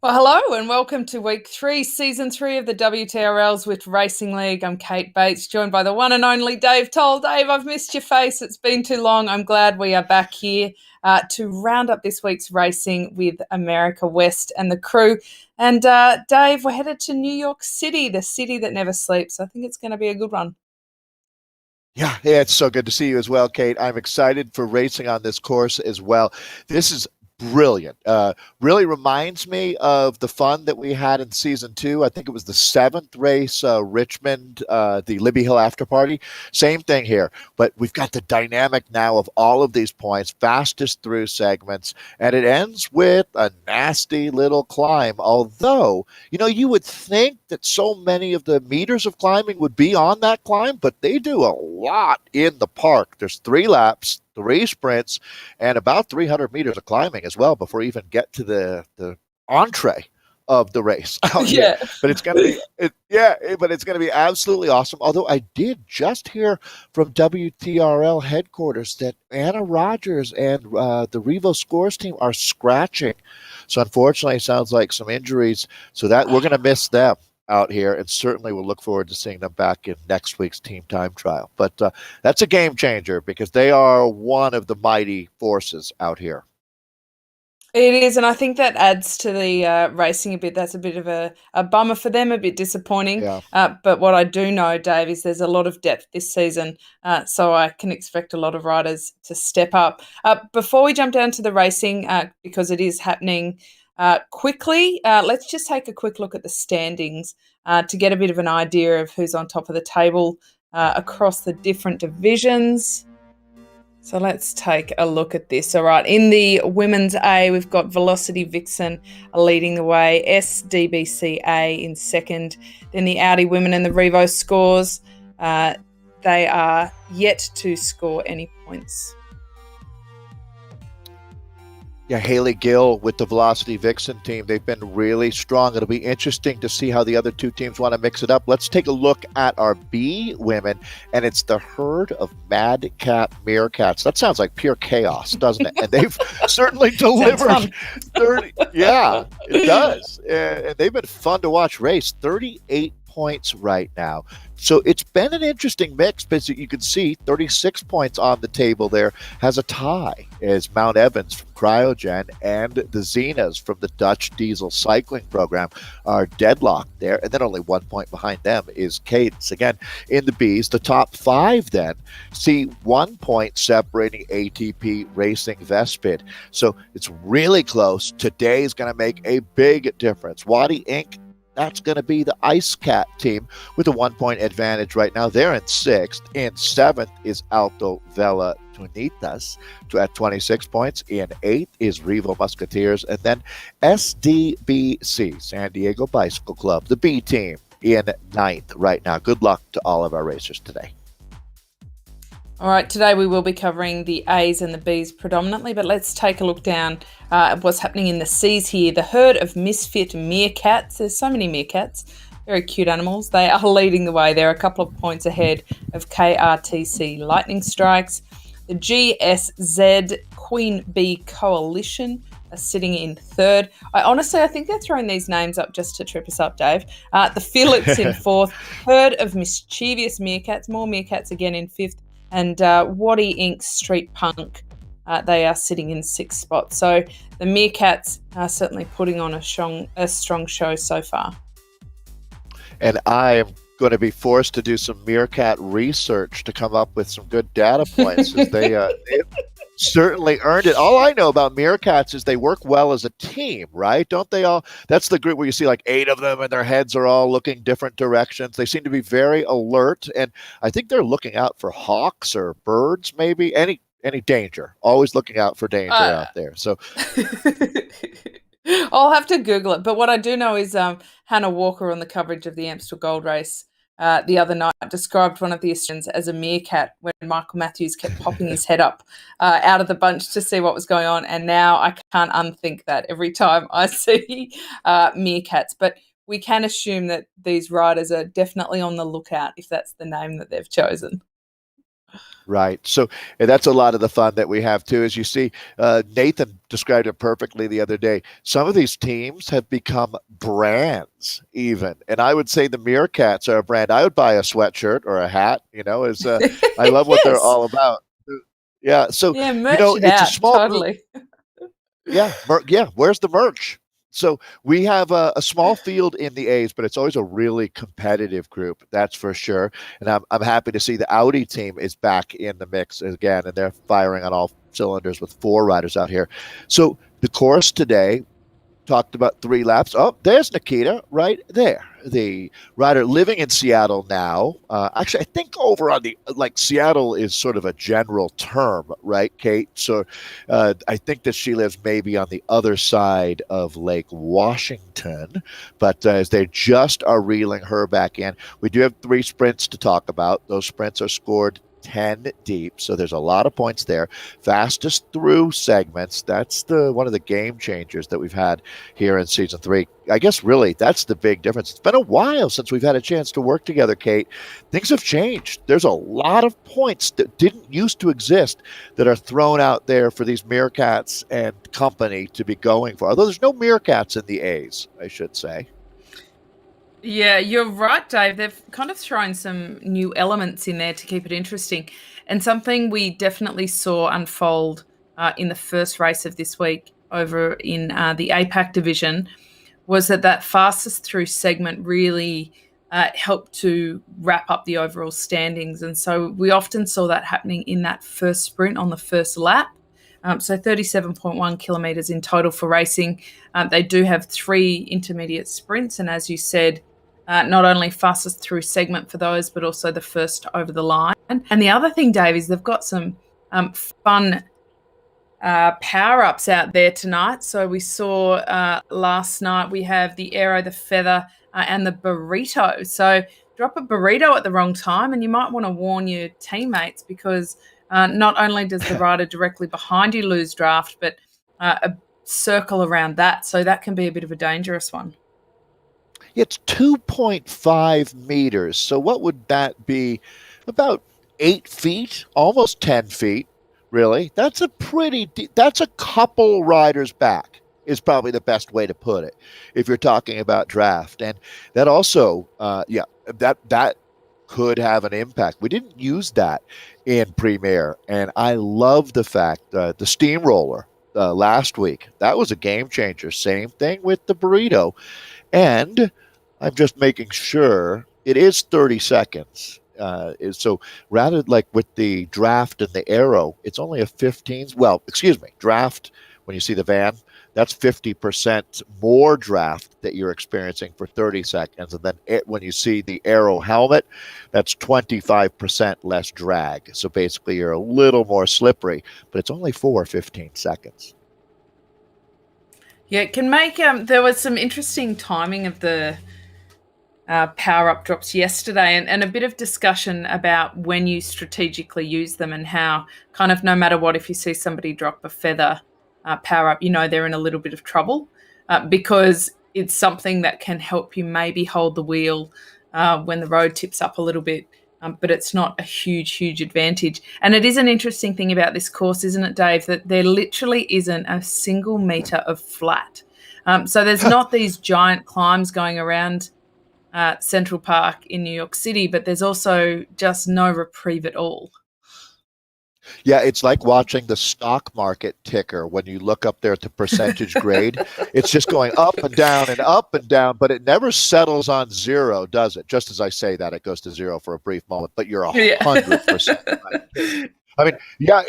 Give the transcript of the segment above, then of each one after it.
Well, hello and welcome to week three, season three of the WTRL Zwift Racing League. I'm Kate Bates, joined by the one and only Dave Toll. Dave, I've missed your face. It's been too long. I'm glad we are back here to round up this week's racing with America West and the crew. And Dave, we're headed to New York City, the city that never sleeps. I think it's going to be a good one. Yeah, it's so good to see you as well, Kate. I'm excited for racing on this course as well. This is brilliant. Really reminds me of the fun that we had in season two. I think it was the seventh race, Richmond, the Libby Hill after party. Same thing here, but we've got the dynamic now of all of these points, fastest through segments, and it ends with a nasty little climb. Although, you would think that so many of the meters of climbing would be on that climb, but they do a lot in the park. There's 3 laps, 3 sprints, and about 300 meters of climbing as well before you even get to the entree of the race out here. Yeah. But it's going to be but it's going to be absolutely awesome. Although I did just hear from WTRL headquarters that Anna Rogers and the Revo Scores team are scratching. So unfortunately, it sounds like some injuries. So that we're going to miss them out here, and certainly we'll look forward to seeing them back in next week's team time trial. But that's a game changer because they are one of the mighty forces out here. It is, and I think that adds to the racing a bit. That's a bit of a bummer for them, a bit disappointing. Yeah. But what I do know, Dave, is there's a lot of depth this season, so I can expect a lot of riders to step up. Before we jump down to the racing, because it is happening quickly, let's just take a quick look at the standings to get a bit of an idea of who's on top of the table across the different divisions. So let's take a look at this. All right, in the women's A, we've got Velocity Vixen leading the way, SDBCA in second. Then the Audi women and the Revo Scores. They are yet to score any points. Yeah, Haley Gill with the Velocity Vixen team. They've been really strong. It'll be interesting to see how the other two teams want to mix it up. Let's take a look at our B women, and it's the herd of Madcap Meerkats. That sounds like pure chaos, doesn't it? And they've certainly delivered 30. Yeah, it does. And they've been fun to watch race. 38 points right now. So it's been an interesting mix because you can see 36 points on the table there has a tie as Mount Evans from Cryogen and the Zenas from the Dutch Diesel Cycling Program are deadlocked there. And then only 1 point behind them is Cadence. Again, in the Bs, the top 5 then see 1 point separating ATP Racing Vespid. So it's really close. Today's going to make a big difference. Wadi Inc., that's going to be the Ice Cat team with a 1 point advantage right now. They're in 6th. In 7th is Alto Vela Tunitas at 26 points. In 8th is Revo Musketeers. And then SDBC, San Diego Bicycle Club, the B team, in 9th right now. Good luck to all of our racers today. All right, today we will be covering the A's and the B's predominantly, but let's take a look down at what's happening in the C's here. The herd of misfit meerkats, there's so many meerkats, very cute animals. They are leading the way. They're a couple of points ahead of KRTC Lightning Strikes. The GSZ Queen Bee Coalition are sitting in 3rd. I think they're throwing these names up just to trip us up, Dave. The Phillips in 4th. Herd of mischievous meerkats, more meerkats again in 5th. And Waddy Inc. Street Punk, they are sitting in 6th spot. So the Meerkats are certainly putting on a strong show so far. And I am going to be forced to do some Meerkat research to come up with some good data points as they've certainly earned it. All I know about Meerkats is they work well as a team, right? Don't they all? That's the group where you see like 8 of them and their heads are all looking different directions. They seem to be very alert, and I think they're looking out for hawks or birds, maybe any danger. Always looking out for danger out there. So I'll have to Google it. But what I do know is Hannah Walker on the coverage of the Amstel Gold Race the other night described one of the Australians as a meerkat when Michael Matthews kept popping his head up out of the bunch to see what was going on. And now I can't unthink that every time I see meerkats. But we can assume that these riders are definitely on the lookout if that's the name that they've chosen. Right. So and that's a lot of the fun that we have too. As you see, Nathan described it perfectly the other day. Some of these teams have become brands, even, and I would say the Meerkats are a brand. I would buy a sweatshirt or a hat. As I love what they're Yes. all about. Yeah. So Yeah, merch it it's a out. small group. Totally. Yeah, yeah. Where's the merch? So we have a small field in the A's, but it's always a really competitive group, that's for sure. And I'm happy to see the Audi team is back in the mix again, and they're firing on all cylinders with 4 riders out here. So the course today talked about 3 laps. Oh, there's Nikita right there. The rider living in Seattle now. Actually, I think over on the Seattle is sort of a general term, right, Kate? So I think that she lives maybe on the other side of Lake Washington, but as they just are reeling her back in, we do have 3 sprints to talk about. Those sprints are scored 10 deep, so there's a lot of points there. Fastest through segments, that's one of the game changers that we've had here in season 3. I guess really that's the big difference. It's been a while since we've had a chance to work together, Kate. Things have changed. There's a lot of points that didn't used to exist that are thrown out there for these Meerkats and company to be going for. Although there's no Meerkats in the A's, I should say. Yeah, you're right, Dave. They've kind of thrown some new elements in there to keep it interesting. And something we definitely saw unfold in the first race of this week over in the APAC division was that fastest through segment really helped to wrap up the overall standings. And so we often saw that happening in that first sprint on the first lap. So 37.1 kilometres in total for racing. They do have 3 intermediate sprints. And as you said, not only fastest through segment for those, but also the first over the line. And the other thing, Dave, is they've got some fun power ups out there tonight. So we saw last night we have the Aero, the Feather, and the Burrito. So drop a burrito at the wrong time, and you might want to warn your teammates because not only does the rider directly behind you lose draft, but a circle around that. So that can be a bit of a dangerous one. It's 2.5 meters. So what would that be? About 8 feet, almost 10 feet, really. That's that's a couple riders back, is probably the best way to put it if you're talking about draft. And that also, that could have an impact. We didn't use that in Premier, and I love the fact the steamroller last week, that was a game changer. Same thing with the burrito. And I'm just making sure it is 30 seconds. So rather like with the draft and the arrow, it's only a 15. Well, excuse me, draft, when you see the van, that's 50% more draft that you're experiencing for 30 seconds. And then when you see the arrow helmet, that's 25% less drag. So basically you're a little more slippery, but it's only for 15 seconds. Yeah, it can make. There was some interesting timing of the power up drops yesterday, and a bit of discussion about when you strategically use them and how, kind of, no matter what, if you see somebody drop a feather power up, they're in a little bit of trouble because it's something that can help you maybe hold the wheel when the road tips up a little bit. But it's not a huge advantage. And it is an interesting thing about this course, isn't it, Dave, that there literally isn't a single metre of flat. So there's not these giant climbs going around Central Park in New York City, but there's also just no reprieve at all. Yeah, it's like watching the stock market ticker when you look up there at the percentage grade. It's just going up and down, but it never settles on 0, does it? Just as I say that, it goes to 0 for a brief moment, but you're 100% right. I mean, yeah,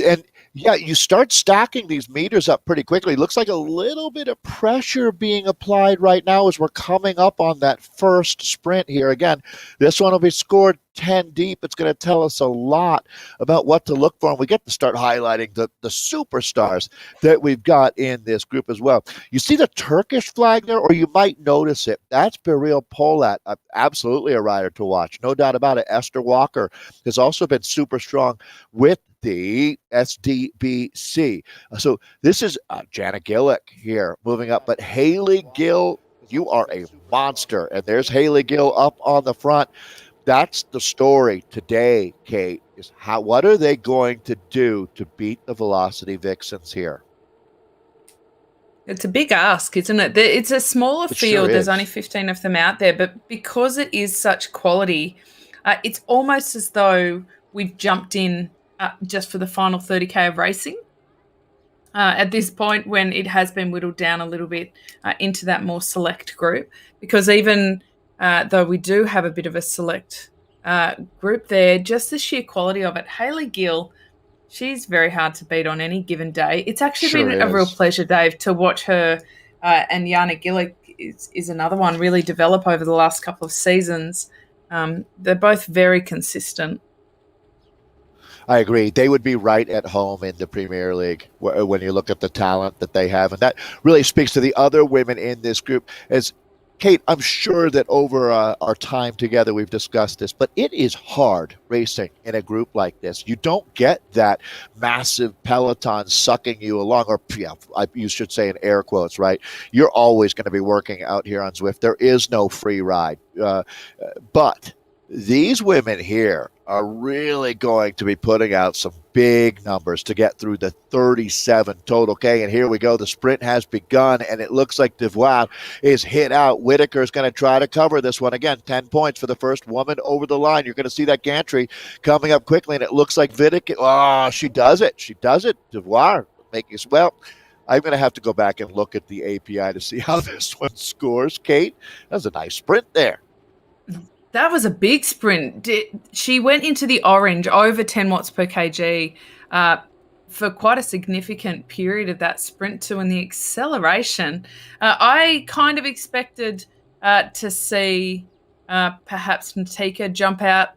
and yeah, you start stacking these meters up pretty quickly. It looks like a little bit of pressure being applied right now as we're coming up on that first sprint here. Again, this one will be scored 10 deep. It's going to tell us a lot about what to look for, and we get to start highlighting the superstars that we've got in this group as well. You see the Turkish flag there, or you might notice it. That's Biril Polat, absolutely a rider to watch, no doubt about it. Esther Walker has also been super strong with the SDBC. So this is Jana Gillick here moving up, but Haley Gill, you are a monster. And there's Haley Gill up on the front. That's the story today, Kate. is what are they going to do to beat the Velocity Vixens here? It's a big ask, isn't it? It's a smaller It sure field. There's only is. 15 of them out there, but because it is such quality, it's almost as though we've jumped in just for the final 30K of racing. At this point, when it has been whittled down a little bit into that more select group, because even though we do have a bit of a select group there, just the sheer quality of it. Hayley Gill, she's very hard to beat on any given day. It's actually Sure been a real is. pleasure, Dave, to watch her and Jana Gillick is another one really develop over the last couple of seasons. They're both very consistent. I agree. They would be right at home in the Premier League when you look at the talent that they have. And that really speaks to the other women in this group. As Kate, I'm sure that over our time together, we've discussed this, but it is hard racing in a group like this. You don't get that massive peloton sucking you along, or yeah, you should say in air quotes, right? You're always going to be working out here on Zwift. There is no free ride. But these women here are really going to be putting out some big numbers to get through the 37 total K. And here we go. The sprint has begun, and it looks like Devois is hit out. Whitaker's going to try to cover this one. Again, 10 points for the first woman over the line. You're going to see that gantry coming up quickly, and it looks like Whitaker. Oh, she does it. She does it. Devois making it. Well, I'm going to have to go back and look at the API to see how this one scores. Kate, that was a nice sprint there. That was a big sprint. She went into the orange over 10 watts per kg for quite a significant period of that sprint too. And the acceleration, I kind of expected to see perhaps Natika jump out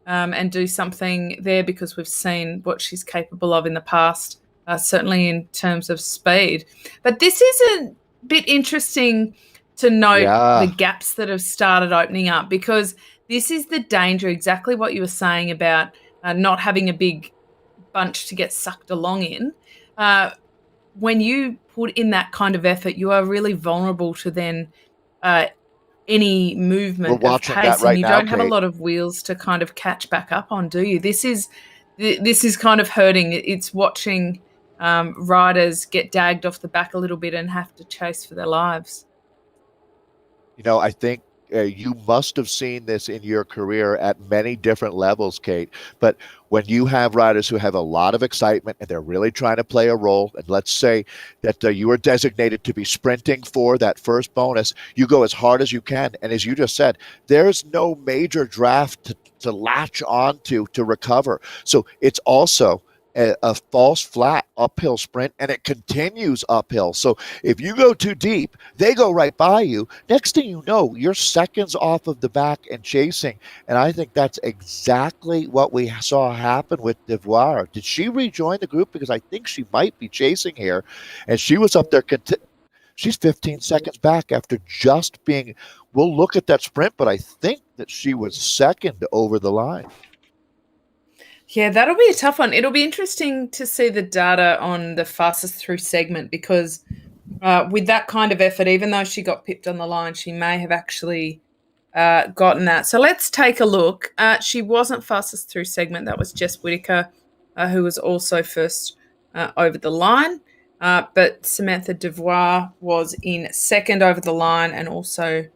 and do something there because we've seen what she's capable of in the past, certainly in terms of speed. But this is a bit interesting to note the Yeah. gaps that have started opening up, because this is the danger, exactly what you were saying about not having a big bunch to get sucked along in. When you put in that kind of effort, you are really vulnerable to then any We're movement of watching that pace, and right you now, don't have a Kate. lot of wheels to kind of catch back up on, do you? This is kind of hurting. It's watching riders get dagged off the back a little bit and have to chase for their lives. I think you must have seen this in your career at many different levels, Kate. But when you have riders who have a lot of excitement and they're really trying to play a role, and let's say that you are designated to be sprinting for that first bonus, you go as hard as you can. And as you just said, there's no major draft to latch onto to recover. So it's also a false flat uphill sprint, and it continues uphill. So if you go too deep, they go right by you. Next thing you know, you're seconds off of the back and chasing. And I think that's exactly what we saw happen with Devoire. Did she rejoin the group? Because I think she might be chasing here. And she was up there. She's 15 seconds back after just being. We'll look at that sprint, but I think that she was second over the line. Yeah, that'll be a tough one. It'll be interesting to see the data on the fastest through segment, because with that kind of effort, even though she got pipped on the line, she may have actually gotten that. So let's take a look. She wasn't fastest through segment. That was Jess Whitaker, who was also first over the line. But Samantha Devois was in second over the line and also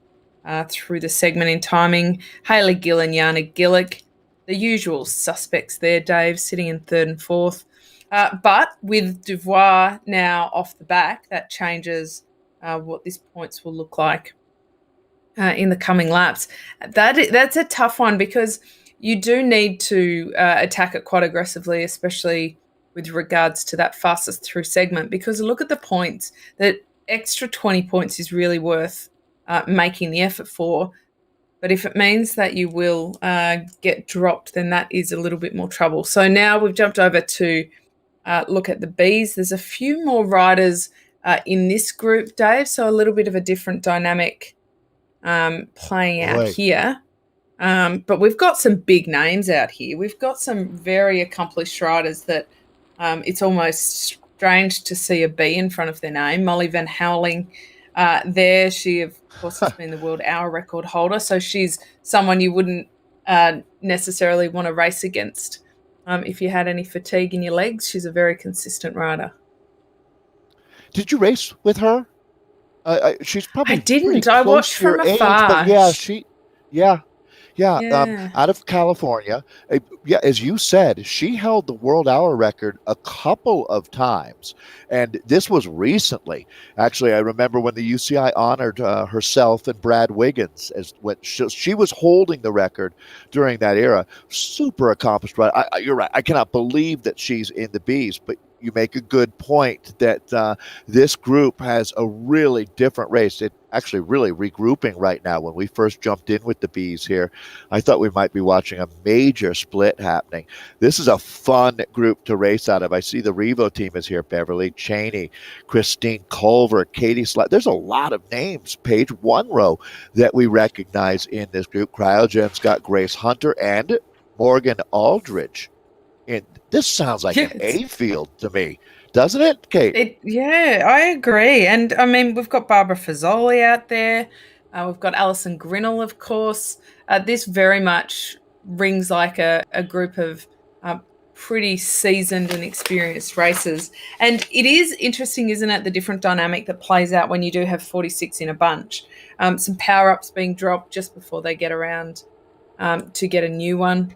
through the segment in timing. Hayley Gill and Jana Gillick, the usual suspects there, Dave, sitting in third and fourth. But with Devois now off the back, that changes what these points will look like in the coming laps. That's a tough one, because you do need to attack it quite aggressively, especially with regards to that fastest through segment, because look at the points. That extra 20 points is really worth making the effort for. But if it means that you will get dropped, then that is a little bit more trouble. So now we've jumped over to look at the Bs. There's a few more riders in this group, Dave, so a little bit of a different dynamic playing out here. But we've got some big names out here. We've got some very accomplished riders that it's almost strange to see a B in front of their name. Molly Van Houweling, there, she, of course, has been the world hour record holder, so she's someone you wouldn't necessarily want to race against If you had any fatigue in your legs, she's a very consistent rider. Did you race with her? She's I probably pretty didn't. I close watched to your from age, but afar. yeah, yeah, yeah, Yeah. out of California. Yeah, as you said, she held the world hour record a couple of times, and this was recently. Actually, I remember when the UCI honored herself and Brad Wiggins as when she was holding the record during that era. Super accomplished, right? You're right. I cannot believe that she's in the Bees, but you make a good point that this group has a really different race. It actually really regrouping right now. When we first jumped in with the Bees here, I thought we might be watching a major split happening. This is a fun group to race out of. I see the Revo team is here: Beverly Cheney, Christine Culver, Katie Slack. There's a lot of names, Paige one row, that we recognize in this group. Cryogen's got Grace Hunter and Morgan Aldridge. And this sounds like Yeah, an A field to me, doesn't it, Kate? yeah, I agree. And I mean, we've got Barbara Fazoli out there. We've got Alison Grinnell, of course. This very much rings like a group of uh, pretty seasoned and experienced racers. And it is interesting, isn't it, the different dynamic that plays out when you do have 46 in a bunch. Some power ups being dropped just before they get around to get a new one.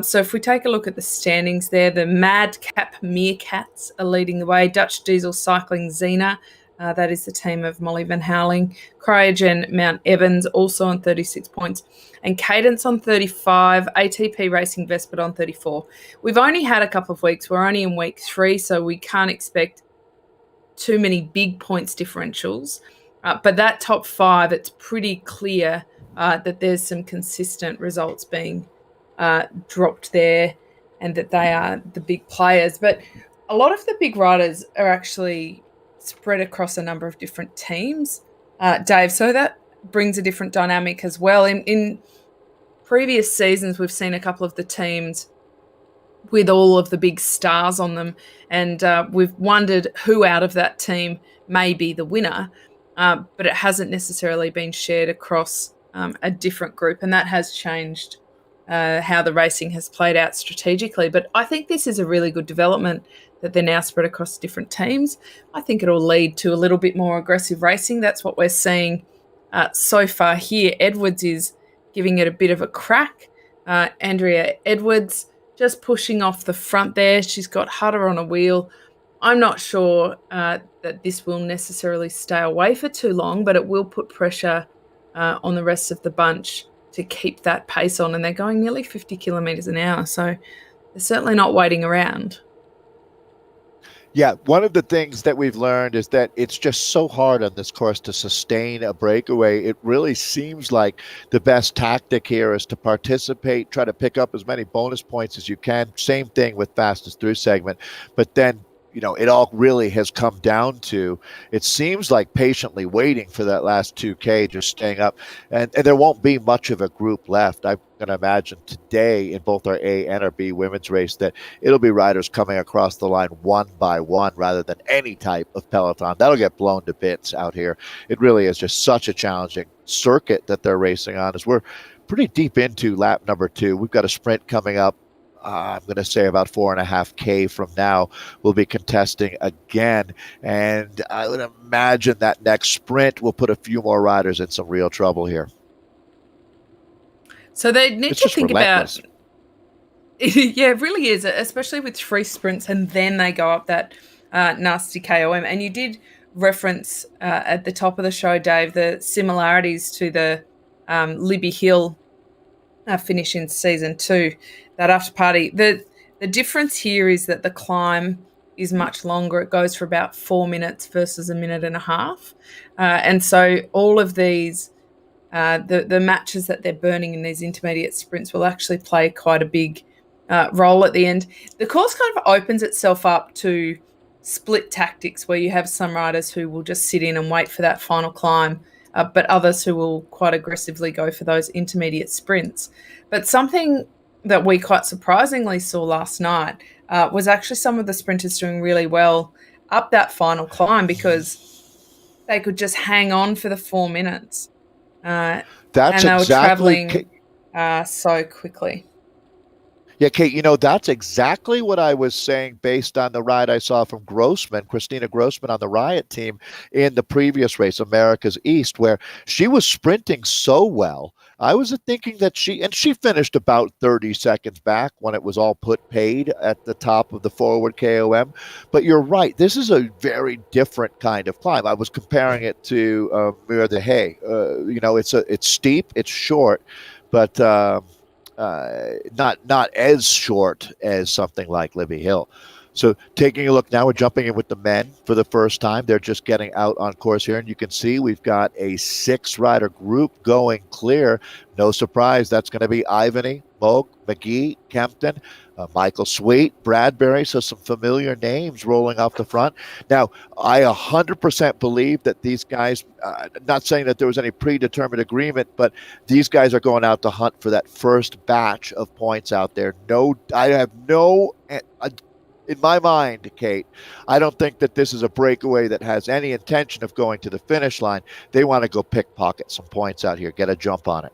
So if we take a look at the standings there, the Madcap Meerkats are leading the way. Dutch Diesel Cycling Xena, that is the team of Molly Van Howling. Cryogen Mount Evans also on 36 points. And Cadence on 35, ATP Racing Vespid on 34. We've only had a couple of weeks. We're only in week 3, so we can't expect too many big points differentials. But that top 5, it's pretty clear that there's some consistent results being dropped there and that they are the big players. But a lot of the big riders are actually spread across a number of different teams, Dave. So that brings a different dynamic as well. In previous seasons, we've seen a couple of the teams with all of the big stars on them, and we've wondered who out of that team may be the winner, but it hasn't necessarily been shared across a different group, and that has changed how the racing has played out strategically. But I think this is a really good development that they're now spread across different teams. I think it'll lead to a little bit more aggressive racing. That's what we're seeing so far here. Edwards is giving it a bit of a crack. Andrea Edwards just pushing off the front there. She's got Hutter on a wheel. I'm not sure that this will necessarily stay away for too long, but it will put pressure on the rest of the bunch to keep that pace on. And they're going nearly 50 kilometres an hour. So they're certainly not waiting around. Yeah, one of the things that we've learned is that it's just so hard on this course to sustain a breakaway. It really seems like the best tactic here is to participate, try to pick up as many bonus points as you can. Same thing with fastest through segment. But then, it all really has come down to, it seems like patiently waiting for that last 2K, just staying up. And there won't be much of a group left. I'm going to imagine today in both our A and our B women's race that it'll be riders coming across the line one by one rather than any type of peloton. That'll get blown to bits out here. It really is just such a challenging circuit that they're racing on, as we're pretty deep into lap number 2. We've got a sprint coming up. I'm going to say about 4.5K from now, we'll be contesting again. And I would imagine that next sprint will put a few more riders in some real trouble here. So they need It's to just think relentless. about, yeah, it really is, especially with 3 sprints and then they go up that nasty KOM. And you did reference at the top of the show, Dave, the similarities to the Libby Hill finish in season 2, that after party. The difference here is that the climb is much longer. It goes for about 4 minutes versus a minute and a half. And so all of these, the matches that they're burning in these intermediate sprints will actually play quite a big role at the end. The course kind of opens itself up to split tactics where you have some riders who will just sit in and wait for that final climb, but others who will quite aggressively go for those intermediate sprints. But something that we quite surprisingly saw last night was actually some of the sprinters doing really well up that final climb because they could just hang on for the 4 minutes. That's And they were exactly traveling so quickly. Yeah, Kate, that's exactly what I was saying based on the ride I saw from Grossman, Christina Grossman on the Riot team in the previous race, America's East, where she was sprinting so well. I was thinking that she finished about 30 seconds back when it was all put paid at the top of the forward KOM. But you're right. This is a very different kind of climb. I was comparing it to Muir de Hay. It's steep, it's short, but not as short as something like Libby Hill. So taking a look now, we're jumping in with the men for the first time. They're just getting out on course here, and you can see we've got a 6-rider group going clear. No surprise, that's going to be Ivany, Moog, McGee, Kempton, Michael Sweet, Bradbury. So some familiar names rolling off the front. Now, I 100% believe that these guys, not saying that there was any predetermined agreement, but these guys are going out to hunt for that first batch of points out there. I have no in my mind, Kate, I don't think that this is a breakaway that has any intention of going to the finish line. They want to go pickpocket some points out here, get a jump on it.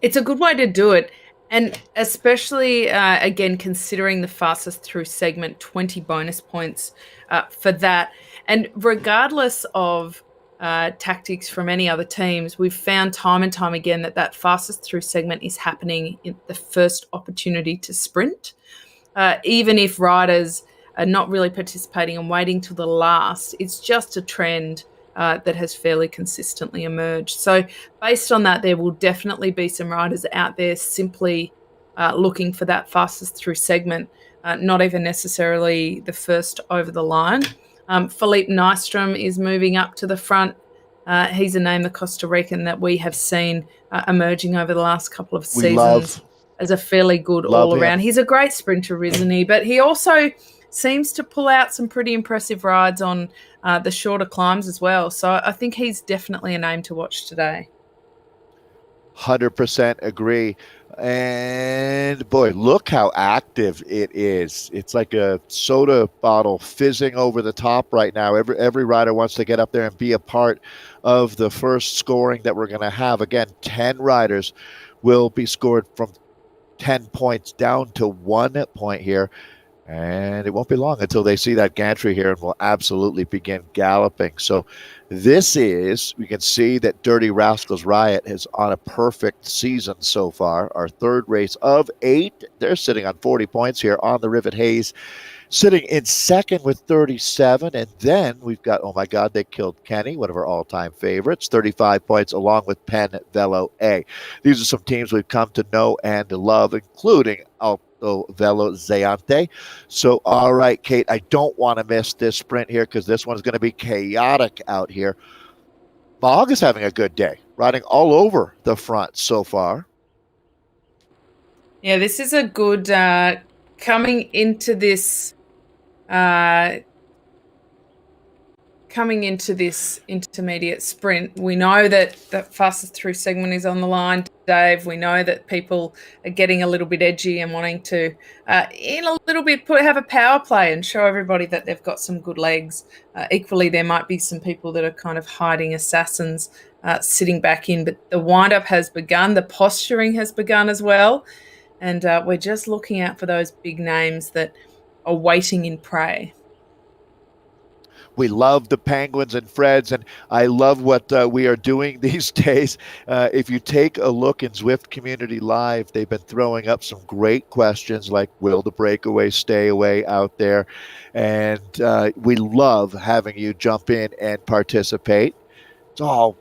It's a good way to do it. And especially, again, considering the fastest through segment, 20 bonus points for that. And regardless of tactics from any other teams, we've found time and time again that fastest through segment is happening in the first opportunity to sprint. Even if riders are not really participating and waiting till the last, it's just a trend that has fairly consistently emerged. So based on that, there will definitely be some riders out there simply looking for that fastest through segment, not even necessarily the first over the line. Philippe Nystrom is moving up to the front. He's a name, the Costa Rican, that we have seen emerging over the last couple of seasons as a fairly good all-around. He's a great sprinter, isn't he? But he also seems to pull out some pretty impressive rides on the shorter climbs as well. So I think he's definitely a name to watch today. 100% agree. And boy, look how active it is. It's like a soda bottle fizzing over the top right now. Every rider wants to get up there and be a part of the first scoring that we're going to have. Again, 10 riders will be scored from 10 points down to 1 point here. And it won't be long until they see that gantry here and will absolutely begin galloping. So we can see that Dirty Rascals Riot is on a perfect season so far. Our third race of 8. They're sitting on 40 points here on the Rivet Haze, sitting in second with 37. And then we've got, oh my God, they killed Kenny, one of our all-time favorites, 35 points, along with Penn Velo A. These are some teams we've come to know and love, including Velo Zayante. So, all right, Kate, I don't want to miss this sprint here because this one's going to be chaotic out here. Bog is having a good day, riding all over the front so far. Yeah, this is a good coming into this intermediate sprint. We know that the fastest through segment is on the line, Dave. We know that people are getting a little bit edgy and wanting to, in a little bit, have a power play and show everybody that they've got some good legs. Equally, there might be some people that are kind of hiding assassins sitting back in, but the wind-up has begun. The posturing has begun as well. And we're just looking out for those big names that are waiting in prey. We love the Penguins and Freds, and I love what we are doing these days. If you take a look in Zwift Community Live, they've been throwing up some great questions like, will the breakaway stay away out there? And we love having you jump in and participate. It's all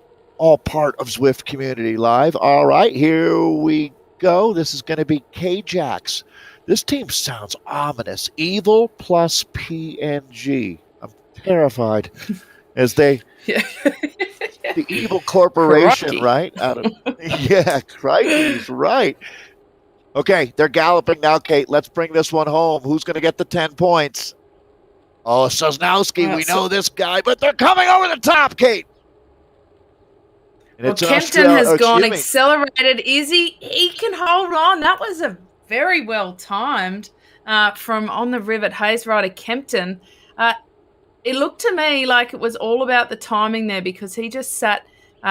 part of Zwift Community Live. All right, here we go. This is going to be K-Jax. This team sounds ominous. Evil plus PNG. Terrified as they the evil corporation, Crikey. Right? Crikey's right. Okay, they're galloping now, Kate. Let's bring this one home. Who's going to get the 10 points? Oh, Sosnowski, we know this guy, but they're coming over the top, Kate. And Kempton has gone accelerated. Izzy, he can hold on. That was a very well timed from on the Rivet Haze rider Kempton. It looked to me like it was all about the timing there because he just sat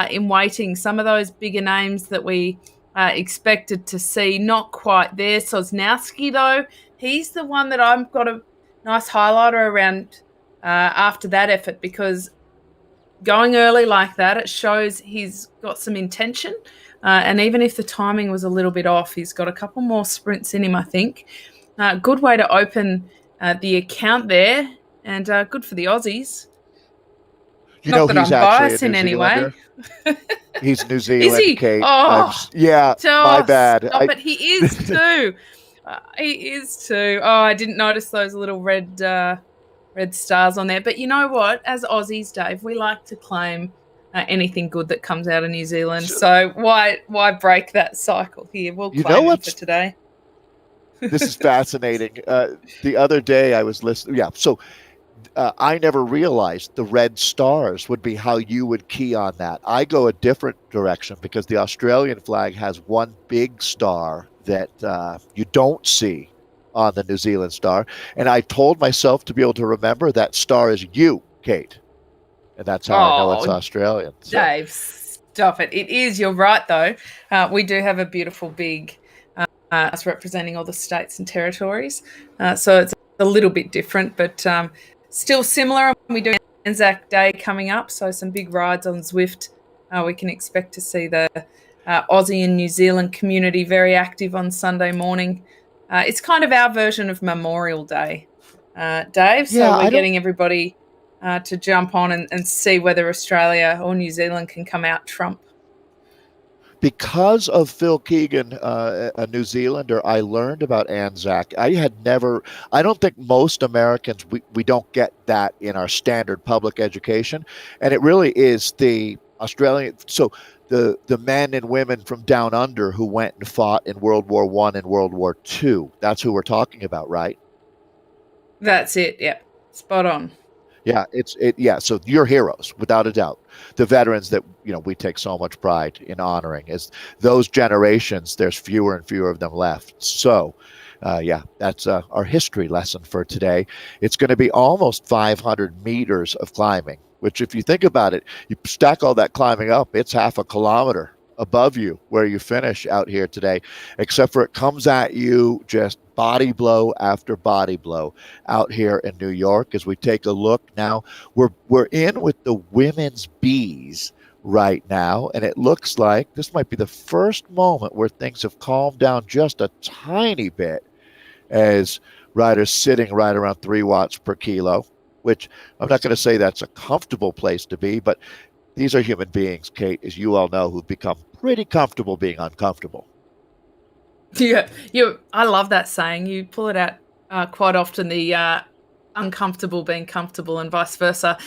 in waiting. Some of those bigger names that we expected to see. Not quite there. Sosnowski, though, he's the one that I've got a nice highlighter around after that effort, because going early like that, it shows he's got some intention. And even if the timing was a little bit off, he's got a couple more sprints in him, I think. Good way to open the account there, and good for the Aussies. Not that He's I'm actually a biased New in any way. Zealander. He's New Is Zealand, he? Kate. Oh, Yeah, my bad. stop it. He is too. He is too. Oh, I didn't notice those little red stars on there. But you know what? As Aussies, Dave, we like to claim anything good that comes out of New Zealand. So why break that cycle here? We'll claim them for today. This is fascinating. The other day I was listening. Yeah, so I never realized the red stars would be how you would key on that. I go a different direction because the Australian flag has one big star that you don't see on the New Zealand star. And I told myself to be able to remember that star is you, Kate. And that's how I know it's Australian. So. Dave, stop it. It is. You're right, though. We do have a beautiful big us representing all the states and territories. So it's a little bit different, but still similar. We do Anzac Day coming up, so some big rides on Zwift. We can expect to see the Aussie and New Zealand community very active on Sunday morning. It's kind of our version of Memorial Day, Dave. So we're getting everybody to jump on and see whether Australia or New Zealand can come out trump. Because of Phil Keegan, a New Zealander, I learned about Anzac. I don't think most Americans, we don't get that in our standard public education. And it really is the Australian. So the men and women from down under who went and fought in World War I and World War II. That's who we're talking about, right? That's it. Yeah. Spot on. Yeah, so you're heroes, without a doubt. The veterans that, we take so much pride in honoring, is those generations, there's fewer and fewer of them left. So, that's our history lesson for today. It's going to be almost 500 meters of climbing, which, if you think about it, you stack all that climbing up, it's half a kilometer above you where you finish out here today, except for it comes at you just body blow after body blow out here in New York. As we take a look now, we're in with the women's bees right now, and it looks like this might be the first moment where things have calmed down just a tiny bit, as riders sitting right around 3 watts per kilo, which I'm not going to say that's a comfortable place to be, but these are human beings, Kate, as you all know, who've become pretty comfortable being uncomfortable. Yeah, I love that saying. You pull it out quite often, the uncomfortable being comfortable and vice versa.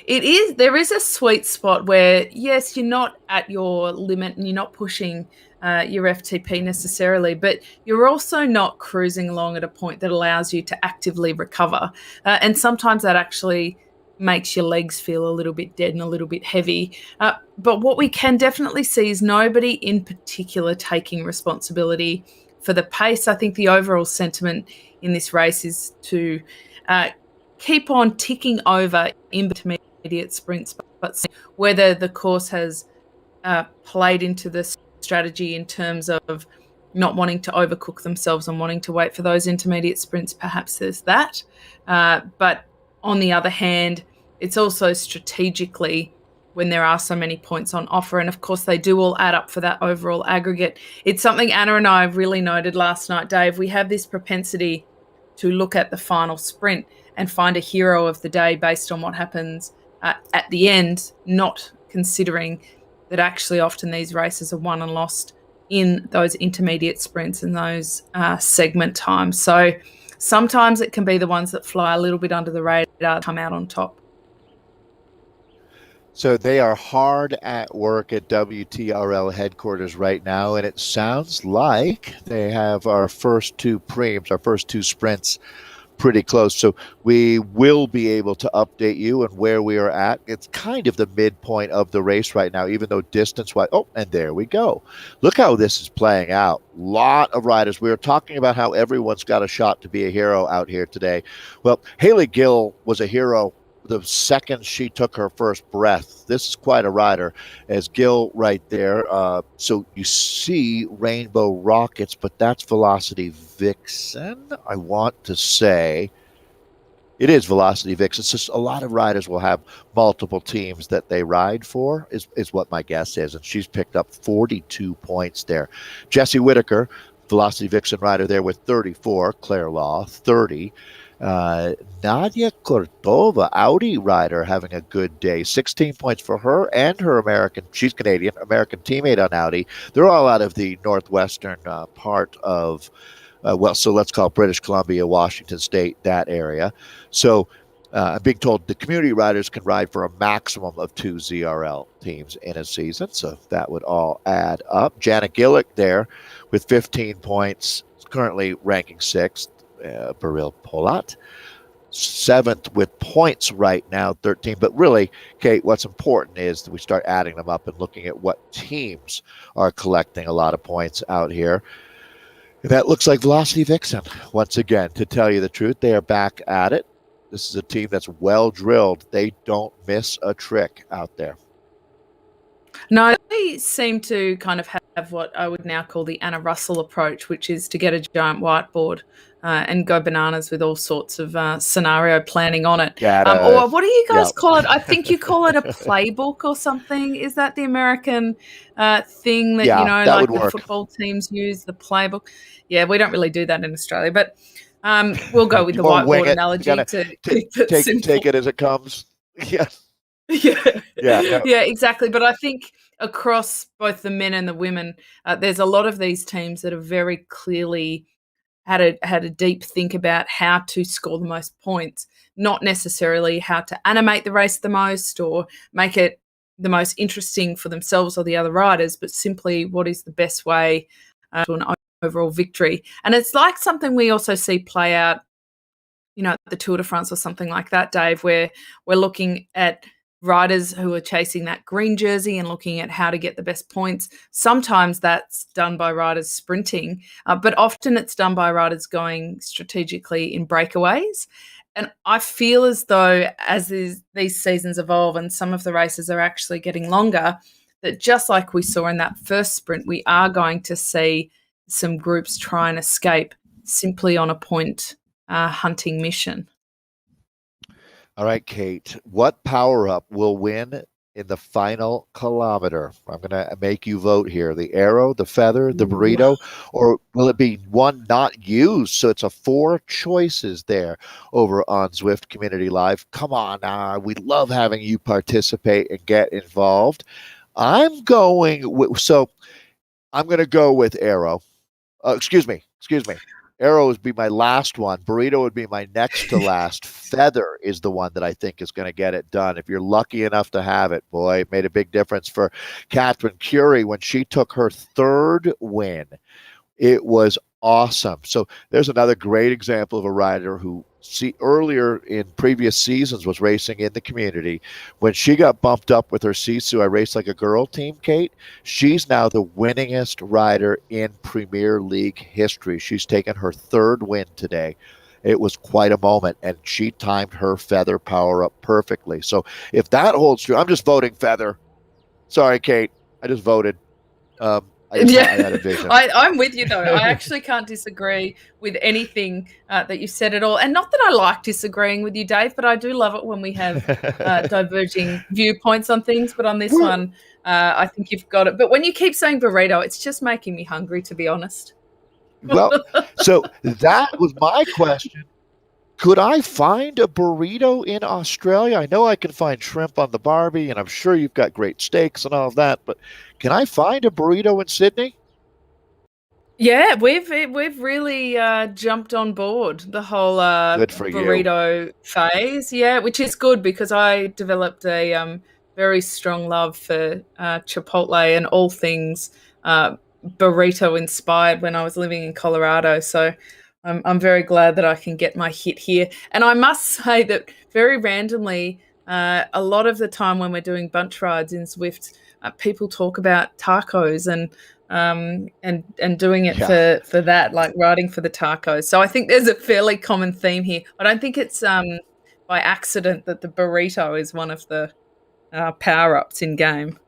There is a sweet spot where, yes, you're not at your limit and you're not pushing your FTP necessarily, but you're also not cruising along at a point that allows you to actively recover. And sometimes that actually makes your legs feel a little bit dead and a little bit heavy. But what we can definitely see is nobody in particular taking responsibility for the pace. I think the overall sentiment in this race is to keep on ticking over intermediate sprints, but whether the course has played into the strategy in terms of not wanting to overcook themselves and wanting to wait for those intermediate sprints, perhaps there's that. But on the other hand, it's also strategically, when there are so many points on offer, and of course they do all add up for that overall aggregate. It's something Anna and I really noted last night, Dave. We have this propensity to look at the final sprint and find a hero of the day based on what happens at the end, not considering that actually often these races are won and lost in those intermediate sprints and those segment times. So sometimes it can be the ones that fly a little bit under the radar come out on top. So they are hard at work at WTRL headquarters right now, and it sounds like they have our first two preems, our first two sprints pretty close. So we will be able to update you on where we are at. It's kind of the midpoint of the race right now, even though distance-wise. Oh, and there we go. Look how this is playing out. Lot of riders. We were talking about how everyone's got a shot to be a hero out here today. Well, Haley Gill was a hero the second she took her first breath. This is quite a rider, as Gil right there. So you see Rainbow Rockets, but that's Velocity Vixen. I want to say it is Velocity Vixen. It's just a lot of riders will have multiple teams that they ride for, is what my guess is. And she's picked up 42 points there. Jesse Whitaker, Velocity Vixen rider there with 34. Claire Law, 30. Nadia Cordova, Audi rider, having a good day. 16 points for her and her American, she's Canadian, American teammate on Audi. They're all out of the northwestern part of, so let's call British Columbia, Washington State, that area. So I'm being told the community riders can ride for a maximum of 2 ZRL teams in a season. So that would all add up. Janet Gillick there with 15 points, currently ranking 6th. Beryl Polat, 7th with points right now, 13. But really, Kate, what's important is that we start adding them up and looking at what teams are collecting a lot of points out here. And that looks like Velocity Vixen. Once again, to tell you the truth, they are back at it. This is a team that's well drilled. They don't miss a trick out there. No, they seem to kind of have what I would now call the Anna Russell approach, which is to get a giant whiteboard and go bananas with all sorts of scenario planning on it. Or what do you guys call it? I think you call it a playbook or something. Is that the American thing that, like the football teams use, the playbook? Yeah, we don't really do that in Australia, but we'll go with the whiteboard analogy to take it as it comes. Yeah. Yeah, exactly. But I think across both the men and the women, there's a lot of these teams that have very clearly had a deep think about how to score the most points, not necessarily how to animate the race the most or make it the most interesting for themselves or the other riders, but simply what is the best way to an overall victory. And it's like something we also see play out, the Tour de France or something like that, Dave, where we're looking at riders who are chasing that green jersey and looking at how to get the best points. Sometimes that's done by riders sprinting, but often it's done by riders going strategically in breakaways. And I feel as though as these seasons evolve and some of the races are actually getting longer, that just like we saw in that first sprint, we are going to see some groups try and escape simply on a point hunting mission. All right, Kate, what power-up will win in the final kilometer? I'm going to make you vote here. The arrow, the feather, the burrito, or will it be one not used? So it's 4 choices there over on Zwift Community Live. Come on, we love having you participate and get involved. I'm going to go with arrow. Excuse me. Arrow would be my last one. Burrito would be my next to last. Feather is the one that I think is going to get it done. If you're lucky enough to have it, boy, it made a big difference for Catherine Curie when she took her 3rd win. It was awesome. So there's another great example of a rider who earlier in previous seasons was racing in the community. When she got bumped up with her Sisu, I Race Like a Girl team, Kate, she's now the winningest rider in Premier League history. She's taken her 3rd win today. It was quite a moment, and she timed her feather power up perfectly. So if that holds true, I'm just voting feather. Sorry, Kate. I just voted. I had a vision. I'm with you, though. I actually can't disagree with anything that you said at all. And not that I like disagreeing with you, Dave, but I do love it when we have diverging viewpoints on things. But on this one, I think you've got it. But when you keep saying burrito, it's just making me hungry, to be honest. Well, so that was my question. Could I find a burrito in Australia? I know I can find shrimp on the Barbie, and I'm sure you've got great steaks and all of that, but can I find a burrito in Sydney? Yeah, we've really jumped on board the whole burrito phase. Yeah, which is good because I developed a very strong love for Chipotle and all things burrito inspired when I was living in Colorado. So I'm very glad that I can get my hit here. And I must say that very randomly, a lot of the time when we're doing bunch rides in Zwift, people talk about tacos and doing it for that, like riding for the tacos. So I think there's a fairly common theme here. I don't think it's by accident that the burrito is one of the power-ups in game.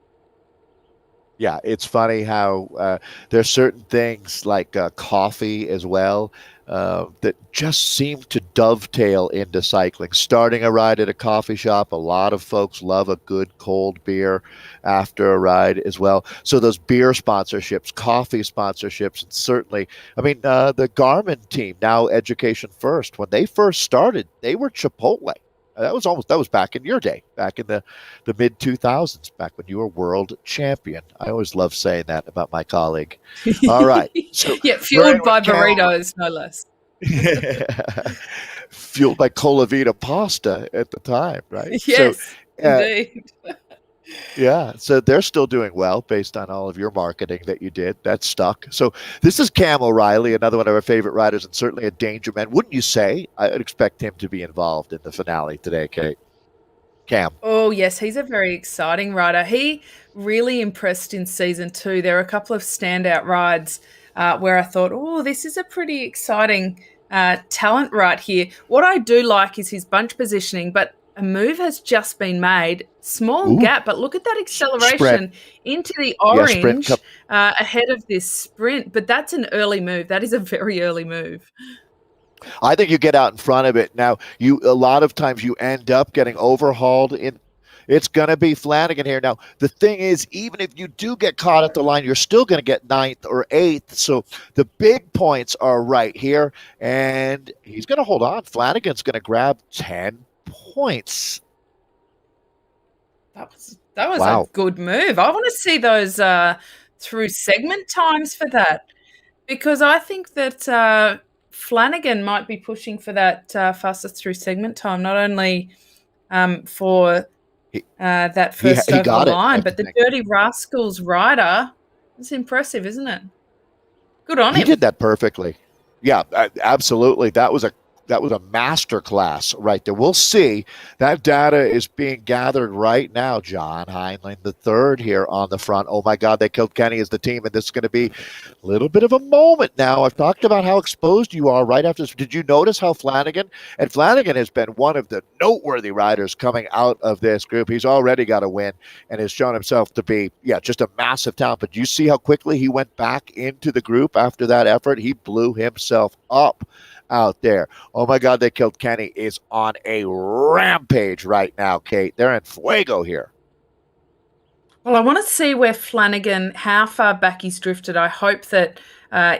Yeah, it's funny how there's certain things like coffee as well that just seem to dovetail into cycling. Starting a ride at a coffee shop, a lot of folks love a good cold beer after a ride as well. So those beer sponsorships, coffee sponsorships, and certainly, I mean, the Garmin team, now Education First, when they first started, they were Chipotle. That was back in your day, back in the mid 2000s, back when you were world champion. I always love saying that about my colleague. All right. So Yeah, we're in fueled with by Cam. burritos, no less. Fueled by Colavita pasta at the time, right? So, Yes, uh, indeed. yeah, so they're still doing well based on all of your marketing that you did. That stuck. So this is Cam O'Reilly, another one of our favorite riders, and certainly a danger man. Wouldn't you say? I would expect him to be involved in the finale today, Kate. Cam. Oh, yes, he's a very exciting rider. He really impressed in season two. There are a couple of standout rides where I thought, oh, this is a pretty exciting talent right here. What I do like is his bunch positioning, but a move has just been made. Small Ooh, gap, but look at that sprint. acceleration into the Yeah, sprint. orange ahead of this sprint. But that's an early move. That is a very early move. I think you get out in front of it. Now, you a lot of times you end up getting overhauled in. It's going to be Flanagan here. Now, the thing is, even if you do get caught at the line, you're still going to get ninth or eighth. So the big points are right here, and he's going to hold on. Flanagan's going to grab 10 points. That was a Wow. good move. I want to see those through segment times for that because I think that Flanagan might be pushing for that fastest through segment time, not only for He, that he, first he over the got it, I line, but the think. Dirty Rascals rider is impressive, isn't it? Good on He him. did that perfectly. Yeah, absolutely. That was a master class right there. We'll see. That data is being gathered right now. John Heinlein, the third here on the front. Oh my God, they killed Kenny as the team, and this is going to be a little bit of a moment now. I've talked about how exposed you are right after this. Did you notice how Flanagan has been one of the noteworthy riders coming out of this group. He's already got a win and has shown himself to be, just a massive talent. But you see how quickly he went back into the group after that effort? He blew himself up out there. Oh my God, they killed Kenny is on a rampage right now, Kate. They're in fuego here. Well, I want to see where Flanagan, how far back he's drifted. I hope that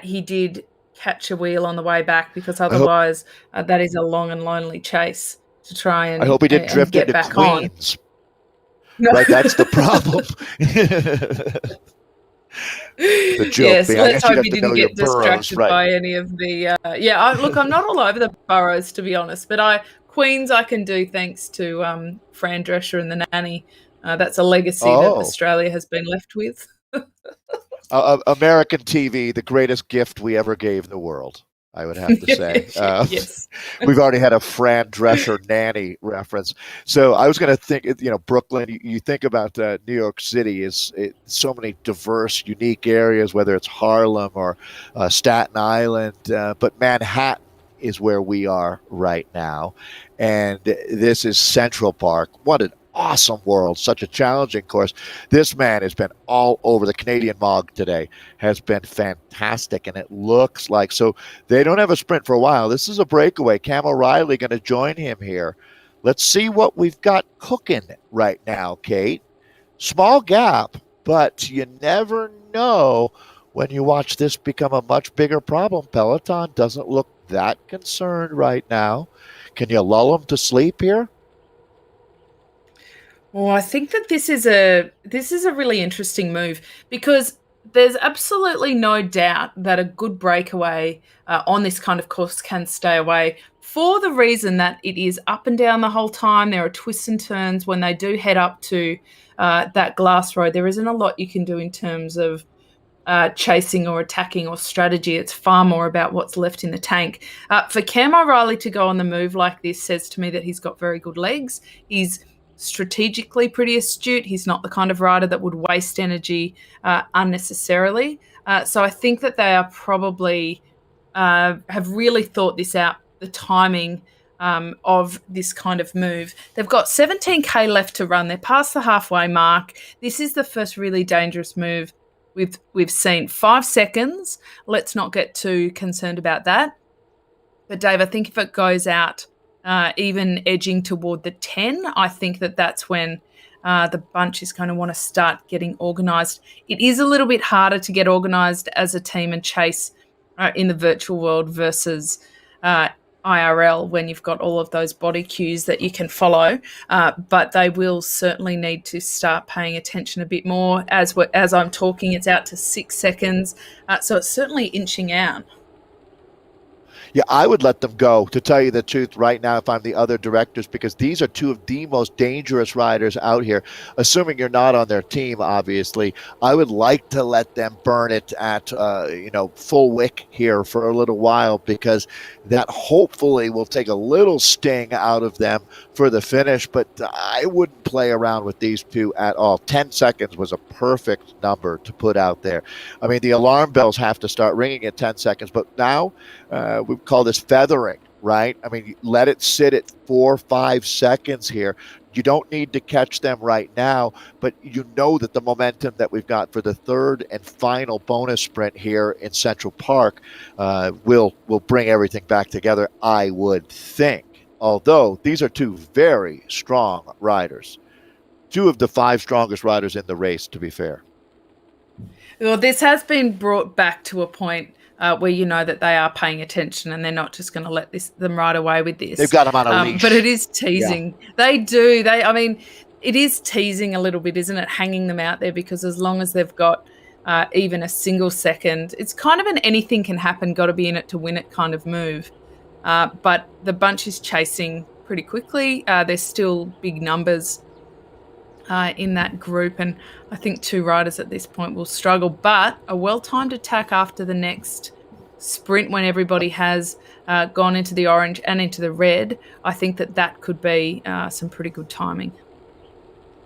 he did catch a wheel on the way back because I hope otherwise that is a long and lonely chase to try I hope he didn't and drift get into back on. Queens. No. Right, that's the problem. The joke Yes, being, I let's guess you'd hope have he to know didn't your get boroughs, distracted right? by any of the. Look, I'm not all over the boroughs to be honest, but Queens I can do thanks to Fran Drescher and the nanny. That's a legacy that Oh, Australia has been left with. American TV, the greatest gift we ever gave the world, I would have to say. Yes. We've already had a Fran Drescher nanny reference. So I was going to think, Brooklyn, you think about New York City, so many diverse, unique areas, whether it's Harlem or Staten Island, but Manhattan is where we are right now. And this is Central Park. What an awesome world, such a challenging course. This man has been all over. The Canadian Mog today has been fantastic, and it looks like so they don't have a sprint for a while. This is a breakaway. Cam O'Reilly going to join him here. Let's see what we've got cooking right now, Kate. Small gap, but you never know when you watch this become a much bigger problem. Peloton doesn't look that concerned right now. Can you lull them to sleep here? Well, I think that this is a really interesting move because there's absolutely no doubt that a good breakaway on this kind of course can stay away for the reason that it is up and down the whole time. There are twists and turns when they do head up to that glass road. There isn't a lot you can do in terms of chasing or attacking or strategy. It's far more about what's left in the tank. For Cam O'Reilly to go on the move like this says to me that he's got very good legs. He's strategically pretty astute. He's not the kind of rider that would waste energy unnecessarily. So I think that they are probably have really thought this out, the timing of this kind of move. They've got 17k left to run. They're past the halfway mark. This is the first really dangerous move we've seen. 5 seconds. Let's not get too concerned about that. But Dave, I think if it goes out even edging toward the 10, I think that's when the bunch is going to want to start getting organised. It is a little bit harder to get organised as a team and chase in the virtual world versus IRL when you've got all of those body cues that you can follow. But they will certainly need to start paying attention a bit more. As I'm talking, it's out to 6 seconds. So it's certainly inching out. Yeah, I would let them go, to tell you the truth, right now, if I'm the other directors, because these are two of the most dangerous riders out here. Assuming you're not on their team, obviously, I would like to let them burn it at full wick here for a little while, because that hopefully will take a little sting out of them for the finish. But I wouldn't play around with these two at all. 10 seconds was a perfect number to put out there. I mean, the alarm bells have to start ringing at 10 seconds, but now we call this feathering, right? I mean, let it sit at 4 or 5 seconds here. You don't need to catch them right now, but you know that the momentum that we've got for the third and final bonus sprint here in Central Park will bring everything back together, I would think. Although these are two very strong riders. 2 of the 5 strongest riders in the race, to be fair. Well, this has been brought back to a point where you know that they are paying attention and they're not just going to let them ride away with this. They've got them on a leash. But it is teasing. Yeah. They do. It is teasing a little bit, isn't it? Hanging them out there, because as long as they've got even a single second, it's kind of an anything can happen, got to be in it to win it kind of move. But the bunch is chasing pretty quickly. There's still big numbers in that group, and I think 2 riders at this point will struggle, but a well-timed attack after the next sprint when everybody has gone into the orange and into the red, I think that could be some pretty good timing.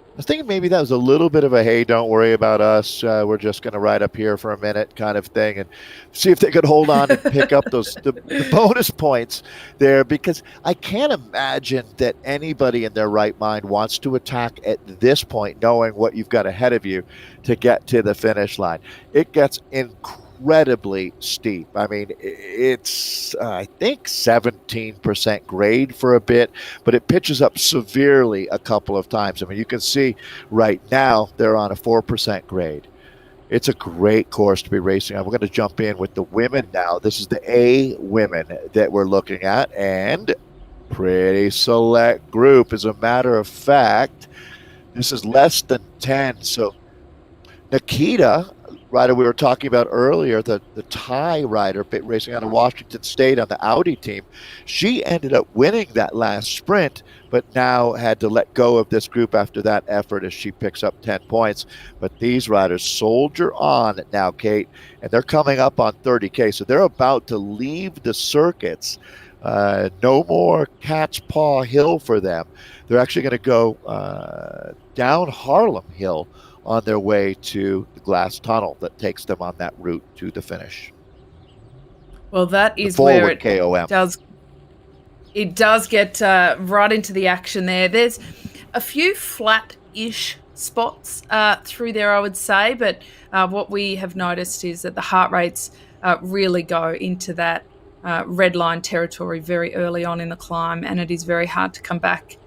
I was thinking maybe that was a little bit of a, hey, don't worry about us, we're just going to ride up here for a minute kind of thing, and see if they could hold on and pick up the bonus points there, because I can't imagine that anybody in their right mind wants to attack at this point, knowing what you've got ahead of you to get to the finish line. It gets incredibly steep. I mean, it's I think 17% grade for a bit, but it pitches up severely a couple of times. I mean, you can see right now they're on a 4% grade. It's a great course to be racing on. We're going to jump in with the women now. This is the A women that we're looking at, and pretty select group. As a matter of fact, this is less than 10. So Nikita, rider we were talking about earlier, the Thai rider racing out of Washington State on the Audi team, she ended up winning that last sprint, but now had to let go of this group after that effort as she picks up 10 points. But these riders soldier on now, Kate, and they're coming up on 30K, so they're about to leave the circuits. No more Cat's Paw Hill for them. They're actually going to go down Harlem Hill on their way to the glass tunnel that takes them on that route to the finish. Well, that is where it KOM. does get right into the action there. There's a few flat-ish spots through there, I would say, but what we have noticed is that the heart rates really go into that red line territory very early on in the climb, and it is very hard to come back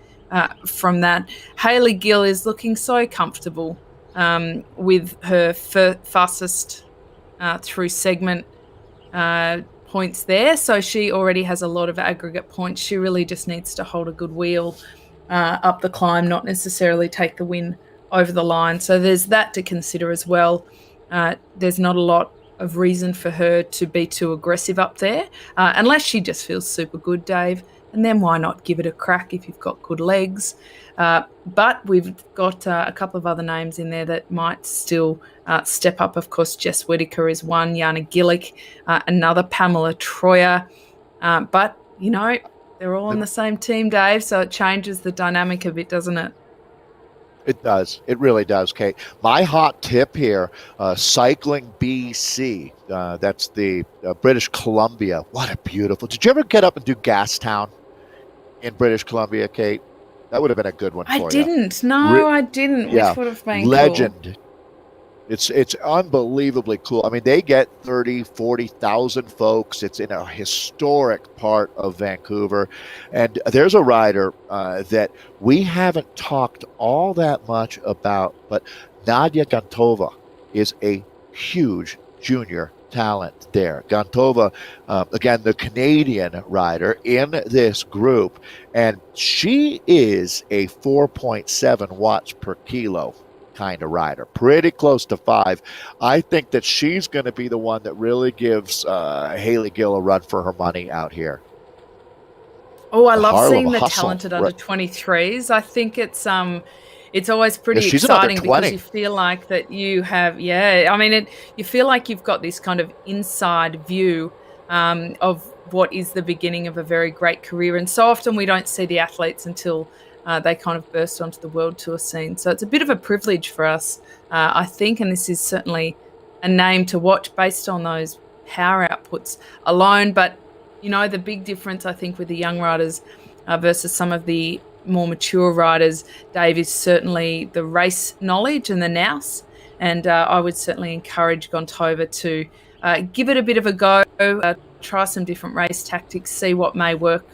from that. Hayley Gill is looking so comfortable with her fastest through segment points there. So she already has a lot of aggregate points. She really just needs to hold a good wheel up the climb, not necessarily take the win over the line. So there's that to consider as well. There's not a lot of reason for her to be too aggressive up there, unless she just feels super good, Dave. And then why not give it a crack if you've got good legs? But we've got a couple of other names in there that might still step up. Of course, Jess Whitaker is one, Jana Gillick, another Pamela Troyer. But, you know, they're all on the same team, Dave, so it changes the dynamic a bit, doesn't it? It does. It really does, Kate. My hot tip here, Cycling BC. That's the British Columbia. What a beautiful... Did you ever get up and do Gastown? in British Columbia, Kate? That would have been a good one I for you. didn't. No, I didn't, Yeah, which would have been cool. legend. It's unbelievably cool. I mean, they get 30, 40,000 folks. It's in a historic part of Vancouver. And there's a rider that we haven't talked all that much about, but Nadia Gantova is a huge junior talent there. Gantova, again, the Canadian rider in this group, and she is a 4.7 watts per kilo kind of rider, pretty close to 5. I think that she's going to be the one that really gives Haley Gill a run for her money out here. Oh, I The love Harlem seeing the Hustle. talented under 23s. I think it's always Yeah, pretty she's an under exciting because 20. you feel like that you have, yeah, I mean, you feel like you've got this kind of inside view of what is the beginning of a very great career. And so often we don't see the athletes until they kind of burst onto the world tour scene. So it's a bit of a privilege for us, I think, and this is certainly a name to watch based on those power outputs alone. But the big difference, I think, with the young riders versus some of the more mature riders, Dave, is certainly the race knowledge and the nous. And I would certainly encourage Gontova to give it a bit of a go, try some different race tactics, see what may work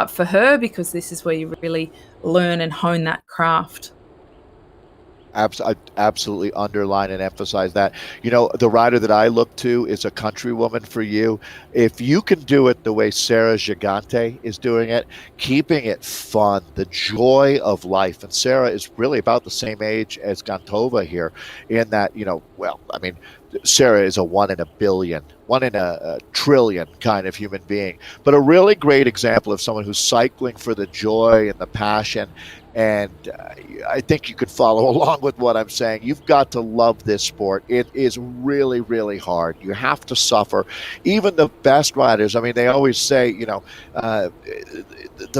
for her, because this is where you really learn and hone that craft. I absolutely underline and emphasize that. The rider that I look to is a countrywoman for you. If you can do it the way Sarah Gigante is doing it, keeping it fun, the joy of life. And Sarah is really about the same age as Gantova here in that, Sarah is a 1 in a billion, 1 in a trillion kind of human being, but a really great example of someone who's cycling for the joy and the passion. And I think you could follow along with what I'm saying. You've got to love this sport. It is really, really hard. You have to suffer. Even the best riders, I mean, they always say,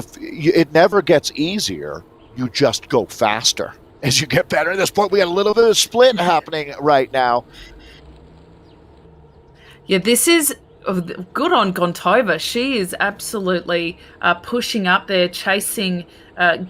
it never gets easier. You just go faster as you get better. At this point, we got a little bit of split happening right now. Yeah, this is good on Gontova. She is absolutely pushing up there, chasing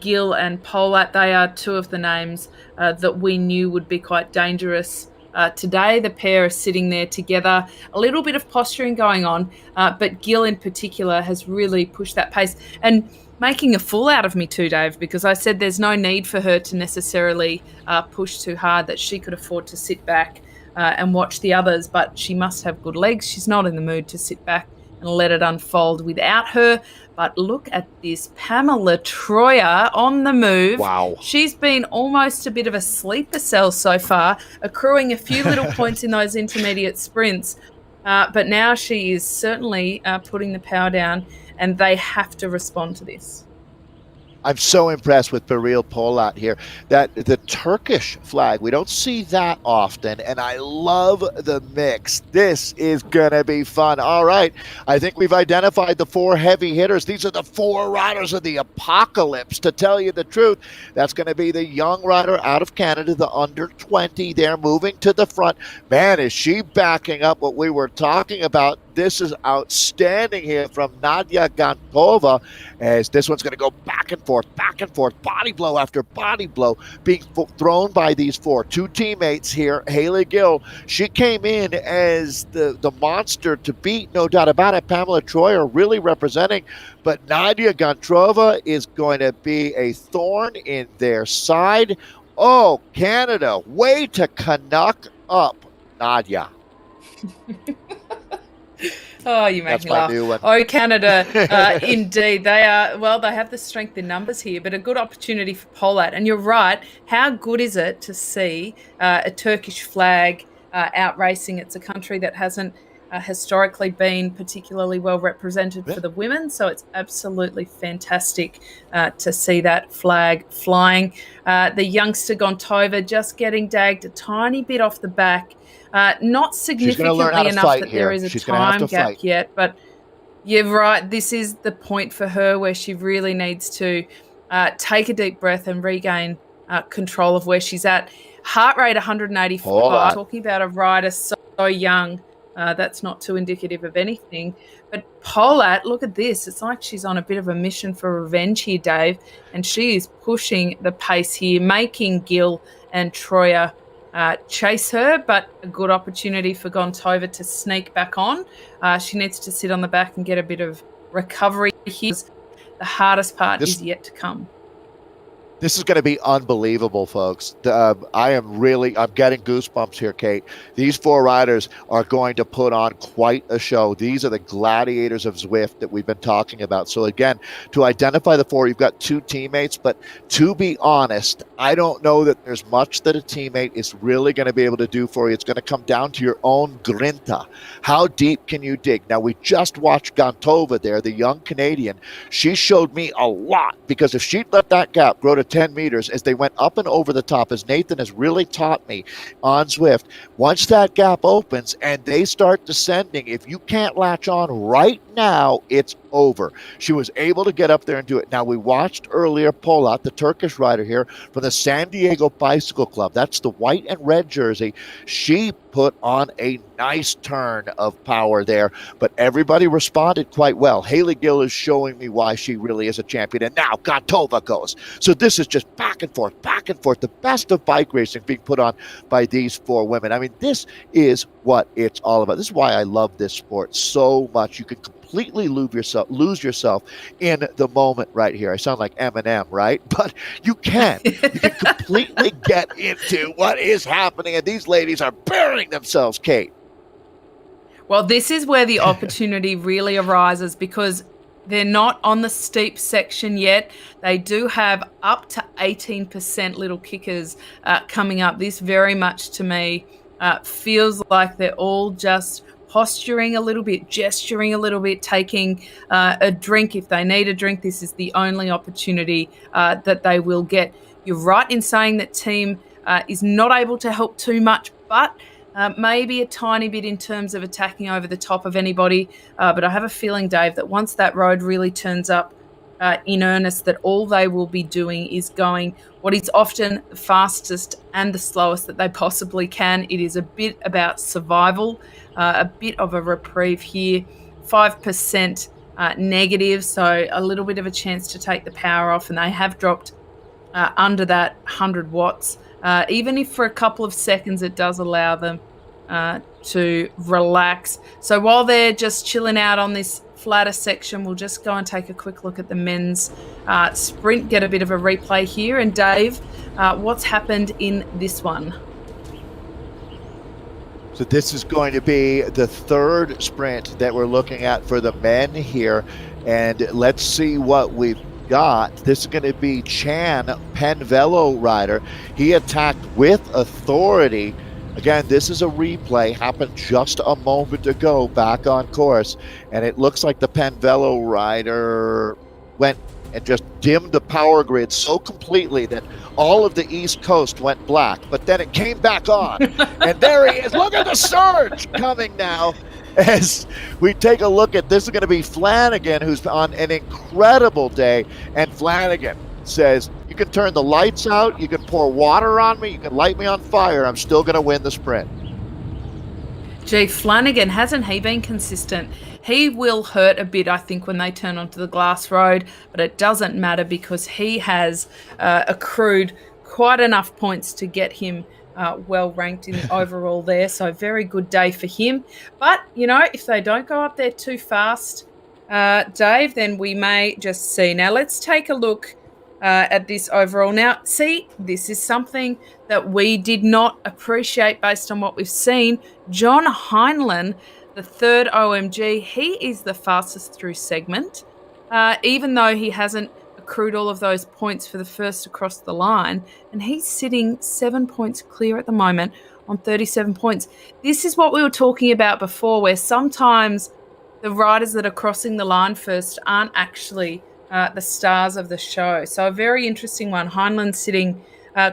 Gill and Polat. They are two of the names that we knew would be quite dangerous today. The pair are sitting there together, a little bit of posturing going on, but Gill in particular has really pushed that pace and making a fool out of me too, Dave, because I said there's no need for her to necessarily push too hard, that she could afford to sit back and watch the others, but she must have good legs. She's not in the mood to sit back and let it unfold without her. But look at this Pamela Troyer on the move. Wow. She's been almost a bit of a sleeper cell so far, accruing a few little points in those intermediate sprints. But now she is certainly putting the power down, and they have to respond to this. I'm so impressed with Beril Polat here. That the Turkish flag, we don't see that often, and I love the mix. This is gonna be fun. All right, I think we've identified the 4 heavy hitters. These are the 4 riders of the apocalypse, to tell you the truth. That's gonna be the young rider out of Canada, the under 20. They're moving to the front. Man, is she backing up what we were talking about. This is outstanding here from Nadia Gantova, as this one's going to go back and forth, body blow after body blow, being thrown by these 2 teammates here. Haley Gill, she came in as the monster to beat, no doubt about it. Pamela Troyer really representing, but Nadia Gantova is going to be a thorn in their side. Oh, Canada, way to Canuck up, Nadia. Oh, you make me laugh. Oh, Canada, indeed. They have the strength in numbers here, but a good opportunity for Polat. And you're right. How good is it to see a Turkish flag out racing? It's a country that hasn't historically been particularly well represented for the women. So it's absolutely fantastic to see that flag flying. The youngster Gontova just getting dagged a tiny bit off the back. Not significantly enough that there is a time gap yet, but you're right. This is the point for her where she really needs to take a deep breath and regain control of where she's at. Heart rate 185. Talking about a rider so young, That's not too indicative of anything. But Polat, look at this. It's like she's on a bit of a mission for revenge here, Dave. And she is pushing the pace here, making Gill and Troyer chase her, but a good opportunity for Gontova to sneak back on. She needs to sit on the back and get a bit of recovery here. The hardest part is yet to come. This is going to be unbelievable, folks. I'm getting goosebumps here, Kate. These 4 riders are going to put on quite a show. These are the gladiators of Zwift that we've been talking about. So again, to identify the 4, you've got 2 teammates, but to be honest, I don't know that there's much that a teammate is really going to be able to do for you. It's going to come down to your own grinta. How deep can you dig? Now, we just watched Gontova there, the young Canadian. She showed me a lot, because if she'd let that gap grow to 10 meters as they went up and over the top, as Nathan has really taught me on Zwift, once that gap opens and they start descending, if you can't latch on right now, it's over. She was able to get up there and do it. Now, we watched earlier Polat, the Turkish rider here from the San Diego Bicycle Club. That's the white and red jersey. She put on a nice turn of power there, but everybody responded quite well. Hailey Gill is showing me why she really is a champion, and now Gontova goes. So this is just back and forth, the best of bike racing being put on by these 4 women. I mean, this is what it's all about. This is why I love this sport so much. You can completely lose yourself in the moment right here. I sound like Eminem, right? But you can. You can completely get into what is happening, and these ladies are burying themselves, Kate. Well, this is where the opportunity really arises, because they're not on the steep section yet. They do have up to 18% little kickers coming up. This very much to me feels like they're all just posturing a little bit, gesturing a little bit, taking a drink if they need a drink. This is the only opportunity that they will get. You're right in saying that team is not able to help too much, but maybe a tiny bit in terms of attacking over the top of anybody. But I have a feeling, Dave, that once that road really turns up in earnest, that all they will be doing is going what is often the fastest and the slowest that they possibly can. It is a bit about survival, a bit of a reprieve here, 5% negative, so a little bit of a chance to take the power off, and they have dropped under that 100 watts. Even if for a couple of seconds it does allow them to relax. So while they're just chilling out on this flatter section, we'll just go and take a quick look at the men's sprint, get a bit of a replay here. And Dave, what's happened in this one? So this is going to be the 3rd sprint that we're looking at for the men here. And let's see what we've got. This is going to be Chan, Penn Velo rider. He attacked with authority. Again, this is a replay, happened just a moment ago back on course, and it looks like the Penn Velo rider went and just dimmed the power grid so completely that all of the East Coast went black, but then it came back on. And there he is. Look at the surge coming now as we take a look at this. Is going to be Flanagan, who's on an incredible day, and Flanagan says, you can turn the lights out, you can pour water on me, you can light me on fire, I'm still going to win the sprint. Gee, Flanagan, hasn't he been consistent? He will hurt a bit, I think, when they turn onto the glass road, but it doesn't matter because he has accrued quite enough points to get him well ranked in the overall there. So very good day for him. But, you know, if they don't go up there too fast, Dave, then we may just see. Now, let's take a look at this overall. Now, see, this is something that we did not appreciate based on what we've seen. John Heinlein, the 3rd OMG, he is the fastest through segment, even though he hasn't accrued all of those points for the first across the line, and he's sitting 7 points clear at the moment on 37 points. This is what we were talking about before, where sometimes the riders that are crossing the line first aren't actually the stars of the show. So a very interesting one. Heinlein's sitting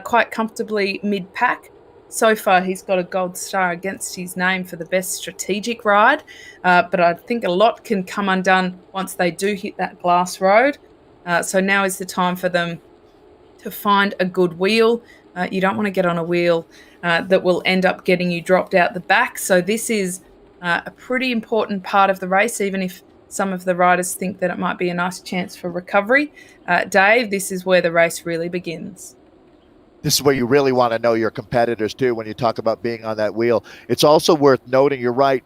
quite comfortably mid-pack. So far, he's got a gold star against his name for the best strategic ride, but I think a lot can come undone once they do hit that glass road. So now is the time for them to find a good wheel. You don't want to get on a wheel that will end up getting you dropped out the back. So this is a pretty important part of the race, even if some of the riders think that it might be a nice chance for recovery. Dave, this is where the race really begins. This is where you really want to know your competitors too when you talk about being on that wheel. It's also worth noting, you're right,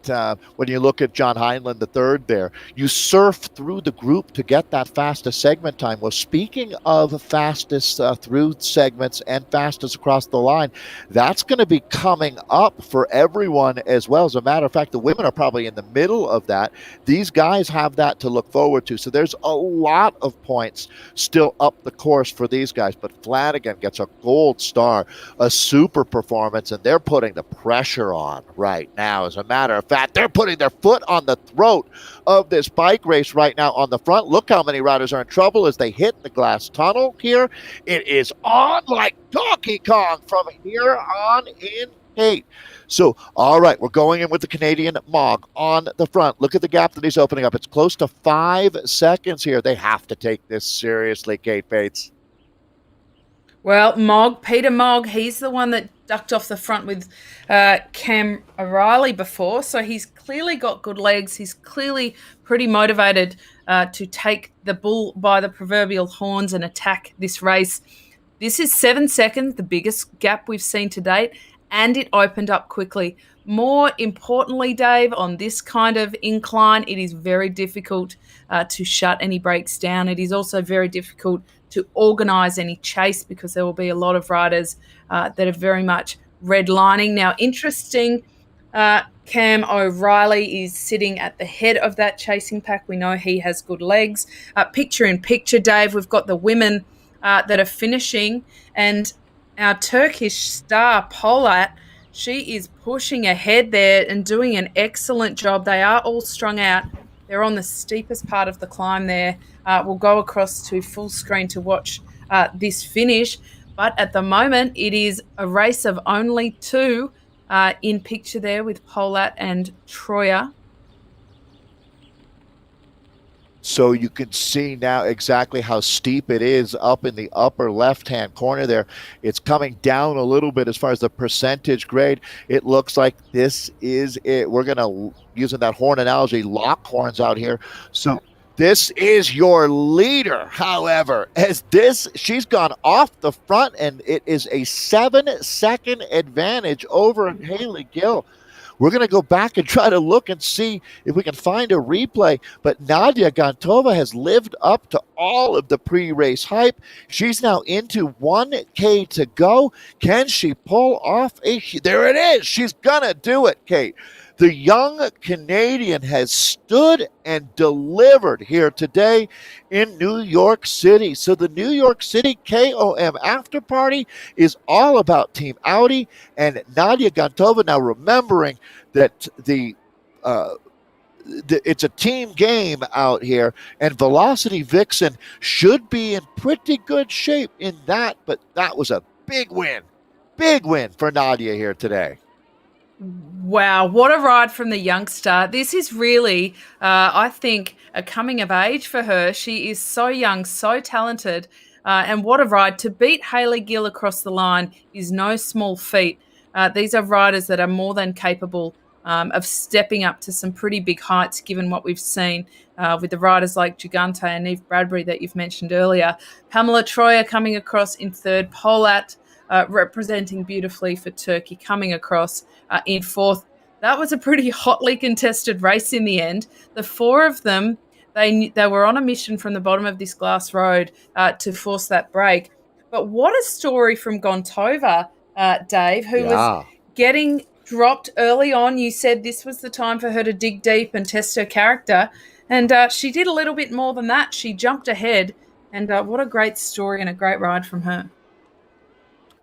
when you look at John Heinlein the third there, you surf through the group to get that fastest segment time. Well, speaking of fastest through segments and fastest across the line, that's going to be coming up for everyone as well. As a matter of fact, the women are probably in the middle of that. These guys have that to look forward to. So there's a lot of points still up the course for these guys, but Flanagan gets a gold star, a super performance, and they're putting the pressure on right now. As a matter of fact, they're putting their foot on the throat of this bike race right now on the front. Look how many riders are in trouble as they hit the glass tunnel here. It is on like Donkey Kong from here on in, Kate. So, all right, we're going in with the Canadian Mog on the front. Look at the gap that he's opening up. It's close to 5 seconds here. They have to take this seriously, Kate Bates. Well, Peter Mogg, he's the one that ducked off the front with Cam O'Reilly before. So he's clearly got good legs. He's clearly pretty motivated to take the bull by the proverbial horns and attack this race. This is 7 seconds, the biggest gap we've seen to date, and it opened up quickly. More importantly, Dave, on this kind of incline, it is very difficult to shut any brakes down. It is also very difficult to organise any chase because there will be a lot of riders that are very much redlining. Now, interesting, Cam O'Reilly is sitting at the head of that chasing pack. We know he has good legs. Picture in picture, Dave, we've got the women that are finishing, and our Turkish star, Polat, she is pushing ahead there and doing an excellent job. They are all strung out. They're on the steepest part of the climb there. We'll go across to full screen to watch this finish. But at the moment, it is a race of only 2 in picture there with Polat and Troyer. So you can see now exactly how steep it is up in the upper left-hand corner there. It's coming down a little bit as far as the percentage grade. It looks like this is it. We're going to, using that horn analogy, lock horns out here. So this is your leader, however, as she's gone off the front, and it is a 7-second advantage over Haley Gill. We're going to go back and try to look and see if we can find a replay. But Nadia Gantova has lived up to all of the pre-race hype. She's now into 1K to go. Can she pull off there it is. She's going to do it, Kate. The young Canadian has stood and delivered here today in New York City. So the New York City KOM after party is all about Team Audi and Nadia Gantova. Now remembering that it's a team game out here, and Velocity Vixen should be in pretty good shape in that, but that was a big win for Nadia here today. Wow, what a ride from the youngster. This is really, I think, a coming of age for her. She is so young, so talented, and what a ride. To beat Haley Gill across the line is no small feat. These are riders that are more than capable of stepping up to some pretty big heights, given what we've seen with the riders like Gigante and Eve Bradbury that you've mentioned earlier. Pamela Troyer coming across in third. Polat representing beautifully for Turkey coming across in fourth. That was a pretty hotly contested race in the end. The 4 of them, they were on a mission from the bottom of this glass road to force that break. But what a story from Gontova, Dave, who was getting dropped early on. You said this was the time for her to dig deep and test her character. And she did a little bit more than that. She jumped ahead. And what a great story and a great ride from her.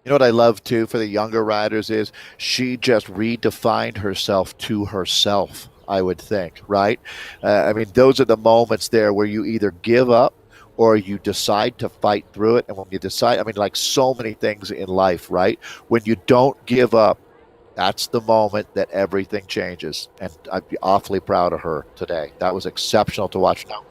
You know what I love, too, for the younger riders is she just redefined herself to herself, I would think, right? I mean, those are the moments there where you either give up or you decide to fight through it. And when you decide, I mean, like so many things in life, right? When you don't give up, that's the moment that everything changes. And I'd be awfully proud of her today. That was exceptional to watch. Now,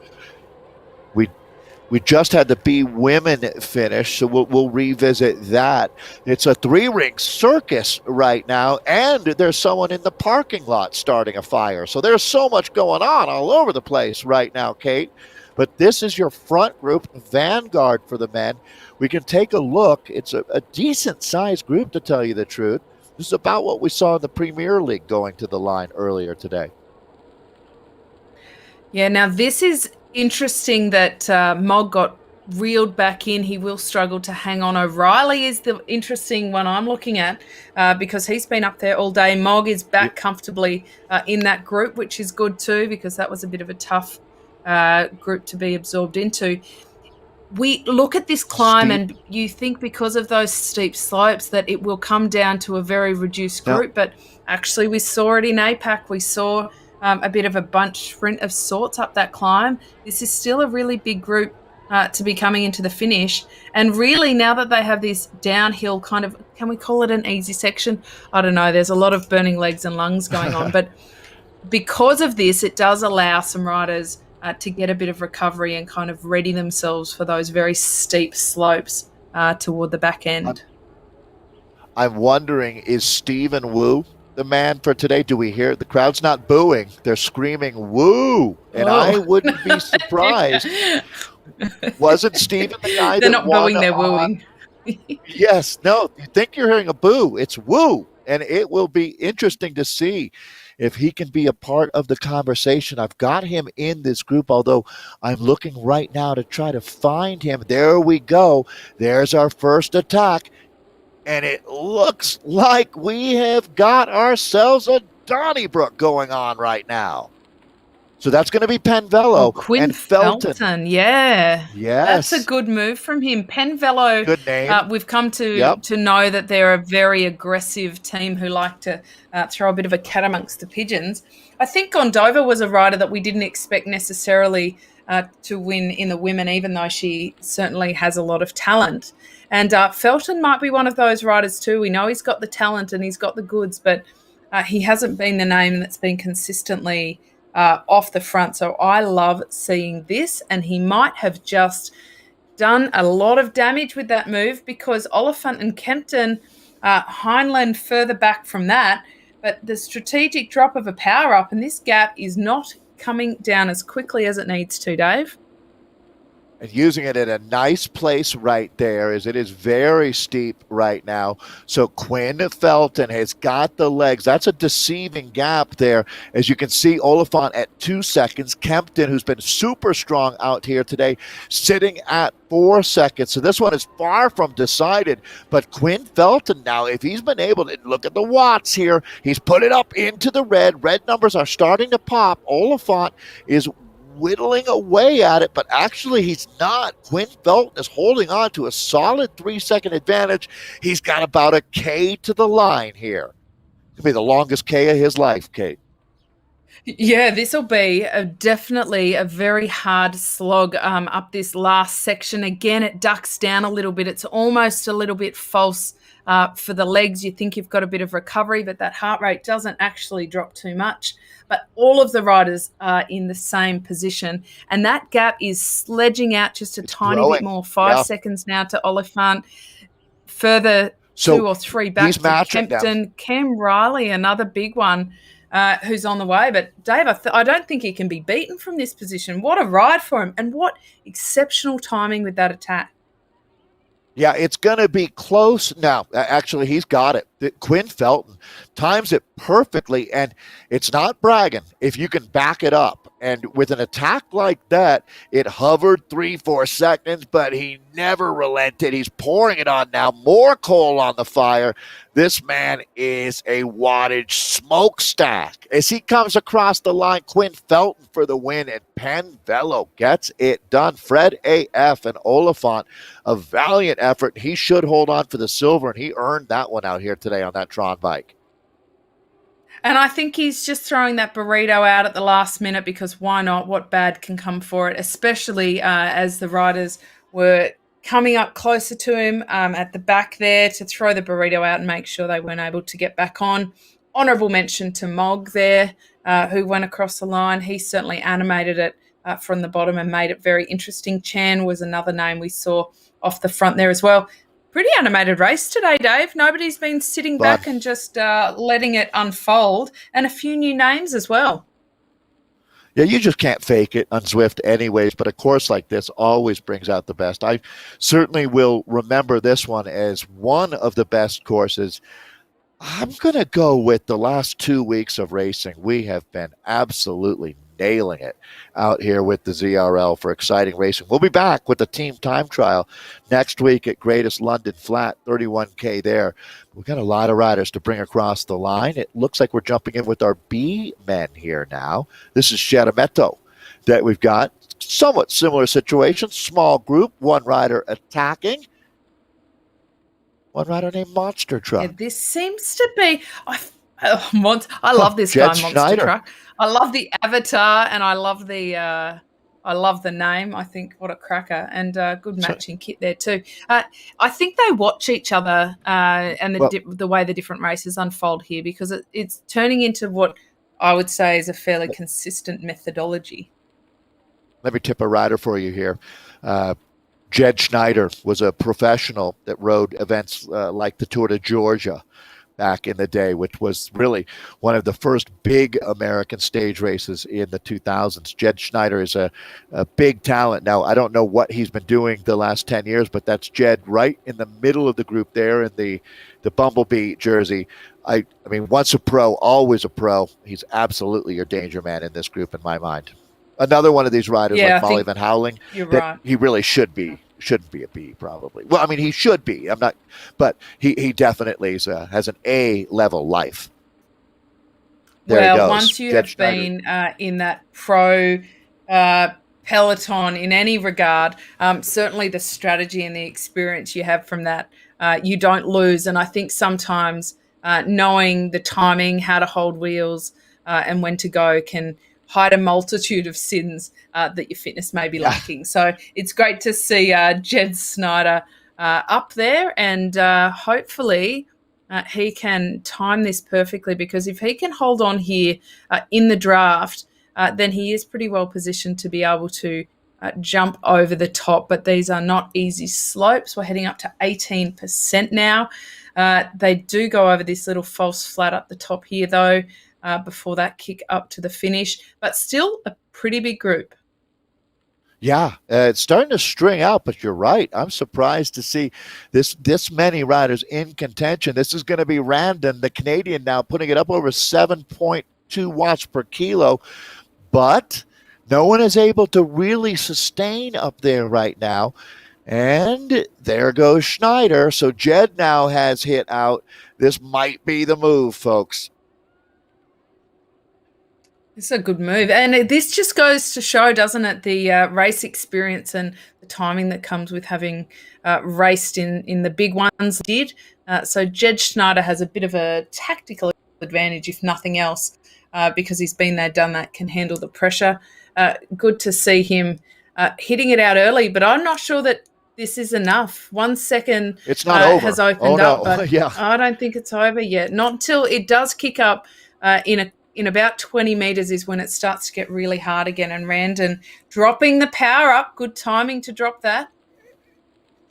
We just had the B women finish, so we'll revisit that. It's a three-ring circus right now, and there's someone in the parking lot starting a fire. So there's so much going on all over the place right now, Kate. But this is your front group, Vanguard for the men. We can take a look. It's a decent sized group, to tell you the truth. This is about what we saw in the Premier League going to the line earlier today. Yeah, now this is interesting that Mog got reeled back in. He will struggle to hang on. O'Reilly is the interesting one I'm looking at because he's been up there all day. Mog is back comfortably in that group, which is good too, because that was a bit of a tough group to be absorbed into. We look at this climb and you think because of those steep slopes that it will come down to a very reduced group, but actually we saw it in APAC. We saw a bit of a bunch sprint of sorts up that climb. This is still a really big group to be coming into the finish. And really, now that they have this downhill kind of, can we call it an easy section? I don't know. There's a lot of burning legs and lungs going on. But because of this, it does allow some riders to get a bit of recovery and kind of ready themselves for those very steep slopes toward the back end. I'm wondering, is Stephen Wu the man for today? Do we hear it? The crowd's not booing. They're screaming, woo. And I wouldn't be surprised. Wasn't Stephen the guy they're that not booing, they're wooing. Yes. No, you think you're hearing a boo. It's woo. And it will be interesting to see if he can be a part of the conversation. I've got him in this group, although I'm looking right now to try to find him. There we go. There's our first attack. And it looks like we have got ourselves a Donnybrook going on right now. So that's going to be Penvelo Quinn and Felton. Yeah. Yes. That's a good move from him. Penvelo, good name. We've come to know that they're a very aggressive team who like to throw a bit of a cat amongst the pigeons. I think Gondova was a rider that we didn't expect necessarily to win in the women, even though she certainly has a lot of talent. And Felton might be one of those riders too. We know he's got the talent and he's got the goods, but he hasn't been the name that's been consistently off the front. So I love seeing this, and he might have just done a lot of damage with that move because Oliphant and Kempton, Heinlein further back from that, but the strategic drop of a power up, and this gap is not coming down as quickly as it needs to, Dave. And using it in a nice place right there, as it is very steep right now. So Quinn Felton has got the legs. That's a deceiving gap there. As you can see, Oliphant at 2 seconds. Kempton, who's been super strong out here today, sitting at 4 seconds. So this one is far from decided. But Quinn Felton now, if he's been able to look at the watts here, he's put it up into the red. Red numbers are starting to pop. Oliphant is whittling away at it, but actually he's not. Quinn Felton is holding on to a solid 3 second advantage. He's got about a K to the line here. It'll be the longest K of his life, Kate. Yeah, this will be definitely a very hard slog up this last section. Again, it ducks down a little bit. It's almost a little bit false for the legs. You think you've got a bit of recovery, but that heart rate doesn't actually drop too much. But all of the riders are in the same position. And that gap is sledging out just a tiny bit more. 5 seconds now to Oliphant. Further 2 or 3 back to Kempton. Cam Riley, another big one who's on the way. But Dave, I don't think he can be beaten from this position. What a ride for him. And what exceptional timing with that attack. Yeah, it's going to be close. Now, actually, he's got it. Quinn Felton times it perfectly, and it's not bragging if you can back it up. And with an attack like that, it hovered 3-4 seconds, but he never relented. He's pouring it on now. More coal on the fire. This man is a wattage smokestack. As he comes across the line, Quinn Felton for the win, and Penvelo gets it done. Fred AF and Oliphant, a valiant effort. He should hold on for the silver, and he earned that one out here today on that Tron bike. And I think he's just throwing that burrito out at the last minute because why not? What bad can come for it, especially as the riders were coming up closer to him at the back there to throw the burrito out and make sure they weren't able to get back on. Honourable mention to Mog there, who went across the line. He certainly animated it from the bottom and made it very interesting. Chan was another name we saw off the front there as well. Pretty animated race today, Dave. Nobody's been sitting back and just letting it unfold, and a few new names as well. Yeah, you just can't fake it on Zwift anyways, but a course like this always brings out the best. I certainly will remember this one as one of the best courses. I'm going to go with the last 2 weeks of racing. We have been absolutely nailing it out here with the ZRL for exciting racing. We'll be back with the team time trial next week at Greatest London Flat, 31K there. We've got a lot of riders to bring across the line. It looks like we're jumping in with our B men here now. This is Sheremetto that we've got. Somewhat similar situation, small group, one rider attacking. One rider named Monster Truck. Yeah, this seems to be. I love this guy, Monster Schneider. Truck. I love the avatar, and I love the name. I think what a cracker, and good matching kit there too. I think they watch each other and the way the different races unfold here, because it's turning into what I would say is a fairly consistent methodology. Let me tip a rider for you here. Jed Schneider was a professional that rode events like the Tour de Georgia back in the day, which was really one of the first big American stage races in the 2000s. Jed Schneider is a big talent. Now, I don't know what he's been doing the last 10 years, but that's Jed right in the middle of the group there in the Bumblebee jersey. I mean, once a pro, always a pro. He's absolutely your danger man in this group in my mind. Another one of these riders like Molly Van Houweling, you're right. He really shouldn't be a B probably. Well, I mean, he should be. I'm not, but he definitely has an A level life. Well, once you have been in that pro peloton in any regard, certainly the strategy and the experience you have from that, you don't lose. And I think sometimes knowing the timing, how to hold wheels, and when to go can hide a multitude of sins that your fitness may be lacking. So it's great to see Jed Schneider up there, and hopefully he can time this perfectly, because if he can hold on here in the draft, then he is pretty well positioned to be able to jump over the top. But these are not easy slopes. We're heading up to 18% now. They do go over this little false flat up the top here, though, before that kick up to the finish, but still a pretty big group. Yeah, it's starting to string out, but you're right. I'm surprised to see this many riders in contention. This is going to be Randon, the Canadian, now putting it up over 7.2 watts per kilo, but no one is able to really sustain up there right now. And there goes Schneider. So Jed now has hit out. This might be the move, folks. It's a good move. And this just goes to show, doesn't it, the race experience and the timing that comes with having raced in the big ones did. So Jed Schneider has a bit of a tactical advantage, if nothing else, because he's been there, done that, can handle the pressure. Good to see him hitting it out early, but I'm not sure that this is enough. 1 second it's not over. Has opened up, but yeah. I don't think it's over yet. Not until it does kick up in about 20 metres is when it starts to get really hard again. And Randon dropping the power up. Good timing to drop that.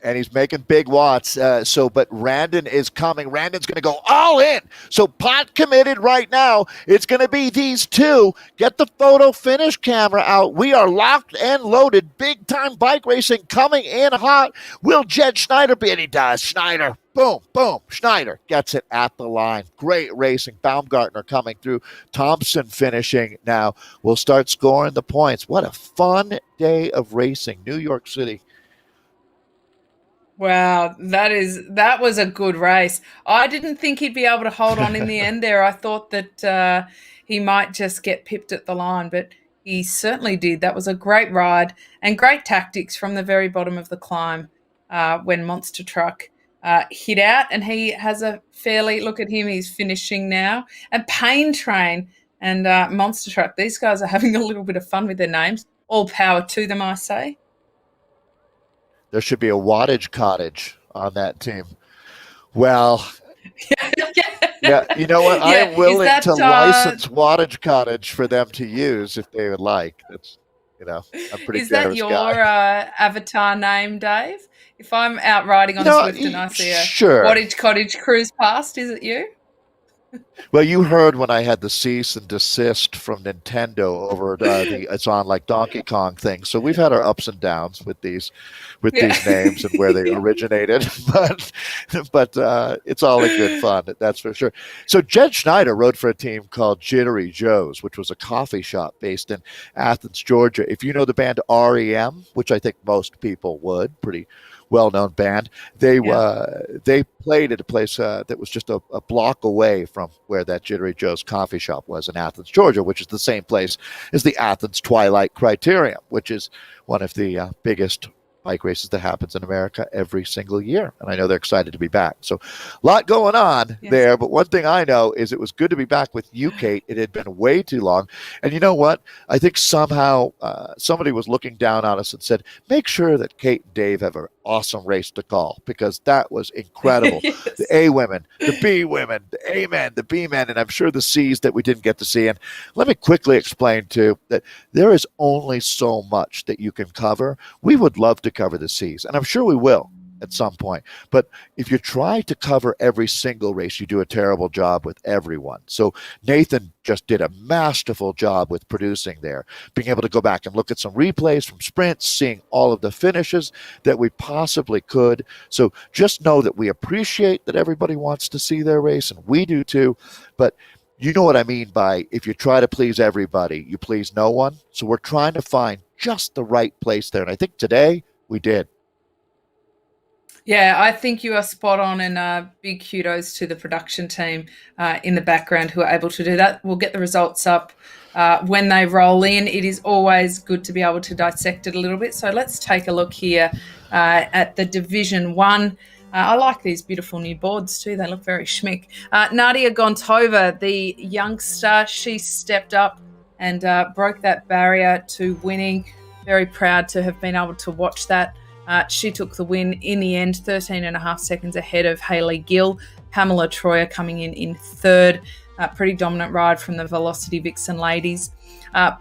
And he's making big watts. But Randon is coming. Randon's going to go all in. So pot committed right now. It's going to be these two. Get the photo finish camera out. We are locked and loaded. Big time bike racing coming in hot. Will Jed Schneider be? And he does. Schneider. Boom, boom. Schneider gets it at the line. Great racing. Baumgartner coming through. Thompson finishing now. We'll start scoring the points. What a fun day of racing. New York City. Wow, that was a good race. I didn't think he'd be able to hold on in the end there. I thought that he might just get pipped at the line, but he certainly did. That was a great ride and great tactics from the very bottom of the climb when Monster Truck hit out, and he has a fairly, look at him, he's finishing now. And Pain Train and Monster Truck, these guys are having a little bit of fun with their names. All power to them, I say. There should be a wattage cottage on that team. Well, yeah, you know what? I am willing to license wattage cottage for them to use if they would like. I'm a pretty Is that generous guy. your avatar name, Dave? If I'm out riding on Zwift and I see a Sure. cottage cruise past, is it you? Well, you heard when I had the cease and desist from Nintendo over the it's on like Donkey Kong thing. So we've had our ups and downs with Yeah. these names and where they originated, but it's all in good fun. That's for sure. So Jed Schneider rode for a team called Jittery Joe's, which was a coffee shop based in Athens, Georgia. If you know the band REM, which I think most people would, pretty well-known band. Yeah. They played at a place that was just a block away from where that Jittery Joe's coffee shop was in Athens, Georgia, which is the same place as the Athens Twilight Criterium, which is one of the biggest bike races that happens in America every single year. And I know they're excited to be back. So a lot going on there. But one thing I know is it was good to be back with you, Kate. It had been way too long. And you know what? I think somehow somebody was looking down on us and said, make sure that Kate and Dave have an awesome race to call, because that was incredible. Yes. The A women, the B women, the A men, the B men, and I'm sure the C's that we didn't get to see. And let me quickly explain too that there is only so much that you can cover. We would love to cover the C's, and I'm sure we will at some point. But if you try to cover every single race, you do a terrible job with everyone. So Nathan just did a masterful job with producing there, being able to go back and look at some replays from sprints, seeing all of the finishes that we possibly could. So just know that we appreciate that everybody wants to see their race, and we do too. But you know what I mean by if you try to please everybody, you please no one. So we're trying to find just the right place there. And I think today we did. Yeah, I think you are spot on, and big kudos to the production team in the background who are able to do that. We'll get the results up when they roll in. It is always good to be able to dissect it a little bit. So let's take a look here at the Division 1. I like these beautiful new boards too. They look very schmick. Nadia Gontova, the youngster, she stepped up and broke that barrier to winning. Very proud to have been able to watch that. She took the win in the end, 13 and a half seconds ahead of Hayley Gill. Pamela Troyer coming in third. Pretty dominant ride from the Velocity Vixen ladies.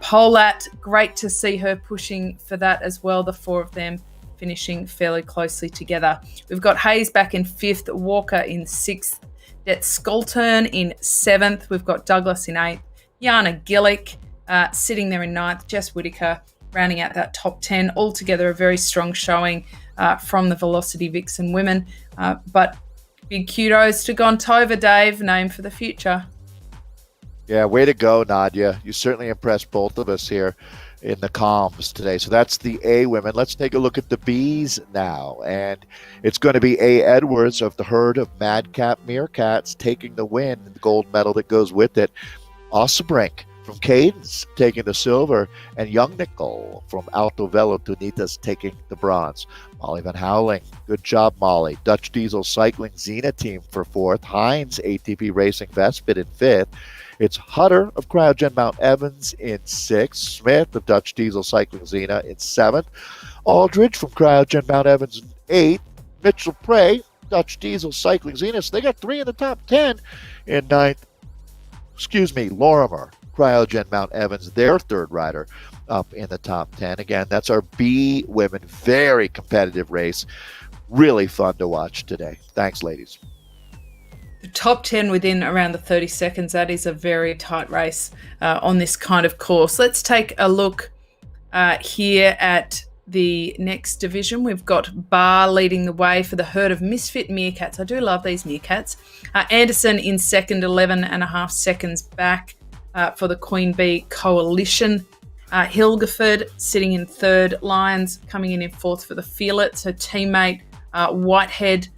Polat, great to see her pushing for that as well. The four of them finishing fairly closely together. We've got Hayes back in fifth, Walker in sixth, Det Skoltern in seventh. We've got Douglas in eighth, Jana Gillick sitting there in ninth, Jess Whitaker rounding out that top 10. Altogether a very strong showing from the Velocity Vixen women. But big kudos to Gontova, Dave, name for the future. Yeah, way to go, Nadia. You certainly impressed both of us here in the comms today. So that's the A women. Let's take a look at the B's now. And it's going to be A. Edwards of the herd of Madcap Meerkats taking the win, the gold medal that goes with it. Ossebrink from Cadence taking the silver, and Young Nickel from Alto Velo Tunitas taking the bronze. Molly Van Houweling, good job, Molly. Dutch Diesel Cycling Xena team for fourth. Heinz ATP Racing Vespid in fifth. It's Hutter of Cryogen Mount Evans in sixth. Smith of Dutch Diesel Cycling Xena in seventh. Aldridge from Cryogen Mount Evans in eighth. Mitchell Prey, Dutch Diesel Cycling Xena. So they got three in the top 10 in ninth. Lorimer, Cryogen Mount Evans, their third rider, up in the top 10. Again, that's our B women. Very competitive race. Really fun to watch today. Thanks, ladies. The top 10 within around the 30 seconds. That is a very tight race on this kind of course. Let's take a look here at the next division. We've got Barr leading the way for the herd of misfit meerkats. I do love these meerkats. Anderson in second, 11 and a half seconds back for the Queen Bee Coalition. Hilgeford sitting in third. Lyons coming in fourth for the Feelits. Her teammate Whitehead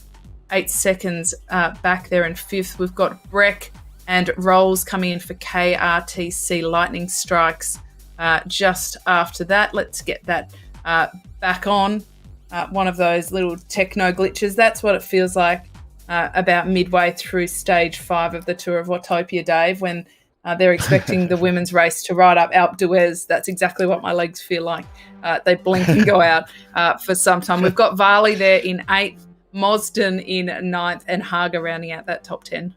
8 seconds back there in fifth. We've got Breck and Rolls coming in for KRTC Lightning Strikes just after that. Let's get that back on. One of those little techno glitches. That's what it feels like about midway through stage 5 of the Tour of Watopia, Dave, when they're expecting the women's race to ride up Alpe d'Huez. That's exactly what my legs feel like. They blink and go out for some time. We've got Varley there in 8th, Mosden in 9th, and Haga rounding out that top 10.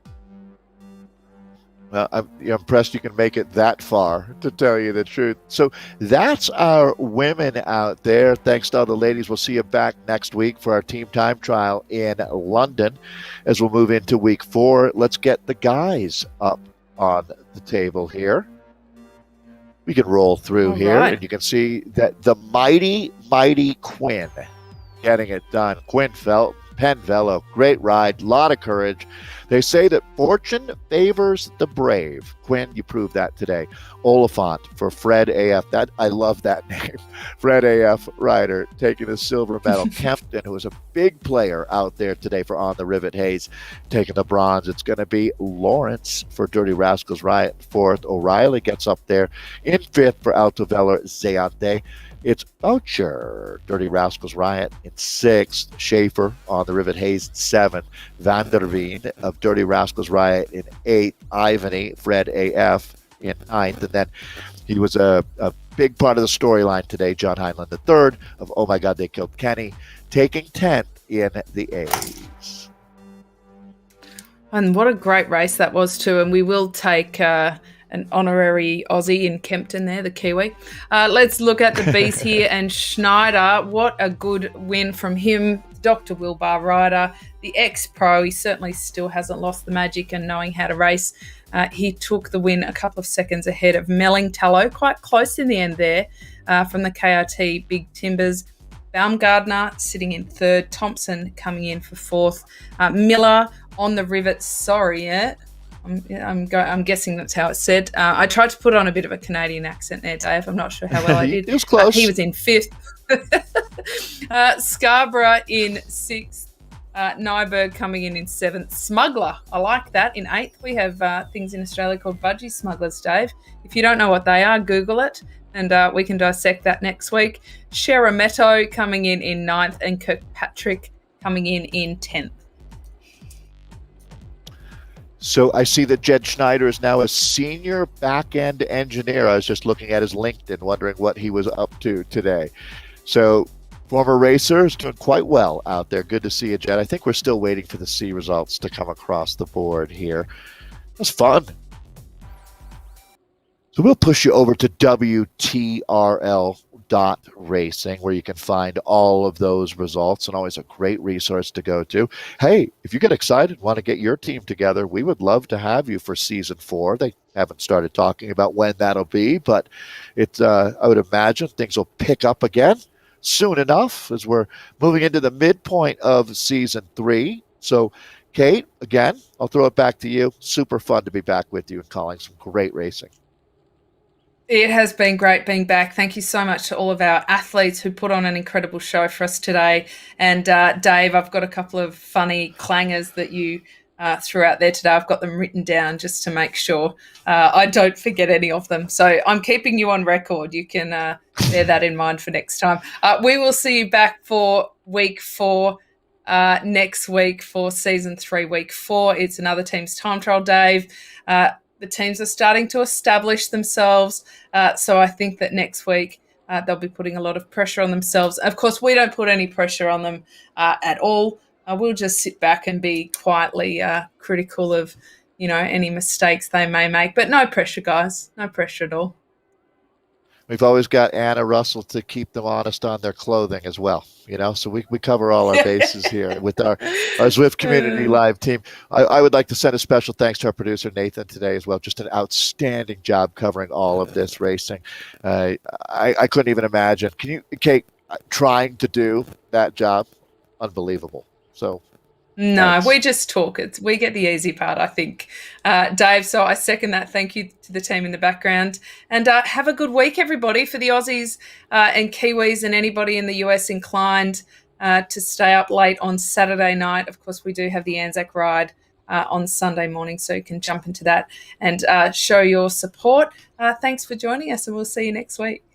I'm impressed you can make it that far, to tell you the truth. So that's our women out there. Thanks to all the ladies. We'll see you back next week for our team time trial in London as we'll move into week 4. Let's get the guys up on the table here. We can roll through here, and you can see that the mighty, mighty Quinn getting it done. Quinn Penvelo, great ride, lot of courage. They say that fortune favors the brave. Quinn, you proved that today. Oliphant for Fred AF. I love that name. Fred AF rider taking the silver medal. Kempton, who was a big player out there today for On the Rivet Hayes, taking the bronze. It's going to be Lawrence for Dirty Rascals Riot, 4th. O'Reilly gets up there in 5th for Alto Velar Zeante. It's Boucher, Dirty Rascals Riot in 6th. Schaefer on the Rivet Hayes in 7th. Van der Veen of Dirty Rascals Riot in 8th. Ivany, Fred AF in 9th. And then he was a big part of the storyline today. John Heinlein III of Oh My God, They Killed Kenny, taking 10th in the A's. And what a great race that was too. And we will take an honorary Aussie in Kempton there, the Kiwi. Let's look at the Bs here. And Schneider, what a good win from him. Dr. Wilbar rider, the ex-pro. He certainly still hasn't lost the magic and knowing how to race. He took the win a couple of seconds ahead of Mellingtallow, quite close in the end there from the KRT Big Timbers. Baumgardner sitting in 3rd. Thompson coming in for 4th. Miller on the Rivet. I'm guessing that's how it's said. I tried to put on a bit of a Canadian accent there, Dave. I'm not sure how well I did. It was close. He was in 5th. Scarborough in 6th. Nyberg coming in 7th. Smuggler, I like that, in 8th. We have things in Australia called budgie smugglers, Dave. If you don't know what they are, Google it, and we can dissect that next week. Sherametto coming in 9th, and Kirkpatrick coming in 10th. So I see that Jed Schneider is now a senior back-end engineer. I was just looking at his LinkedIn, wondering what he was up to today. So former racer is doing quite well out there. Good to see you, Jed. I think we're still waiting for the C results to come across the board here. It was fun. So we'll push you over to WTRL.racing, where you can find all of those results, and always a great resource to go to. Hey, if you get excited, want to get your team together, we would love to have you for season 4. They haven't started talking about when that'll be, but it's I would imagine things will pick up again soon enough as we're moving into the midpoint of season 3. So Kate, again, I'll throw it back to you. Super fun to be back with you and calling some great racing. It has been great being back. Thank you so much to all of our athletes who put on an incredible show for us today. And Dave, I've got a couple of funny clangers that you threw out there today. I've got them written down just to make sure I don't forget any of them. So I'm keeping you on record. You can bear that in mind for next time. We will see you back for week 4 next week for season 3, week 4. It's another team's time trial, Dave. The teams are starting to establish themselves. So I think that next week they'll be putting a lot of pressure on themselves. Of course, we don't put any pressure on them at all. We'll just sit back and be quietly critical of, any mistakes they may make. But no pressure, guys. No pressure at all. We've always got Anna Russell to keep them honest on their clothing as well, so we cover all our bases here with our Zwift Community Live team. I would like to send a special thanks to our producer, Nathan, today as well. Just an outstanding job covering all of this racing. I couldn't even imagine. Kate, trying to do that job? Unbelievable. So no, thanks. We just talk. We get the easy part, I think, Dave. So I second that. Thank you to the team in the background, and have a good week, everybody. For the Aussies and Kiwis and anybody in the US inclined to stay up late on Saturday night. Of course, we do have the Anzac ride on Sunday morning, so you can jump into that and show your support. Thanks for joining us, and we'll see you next week.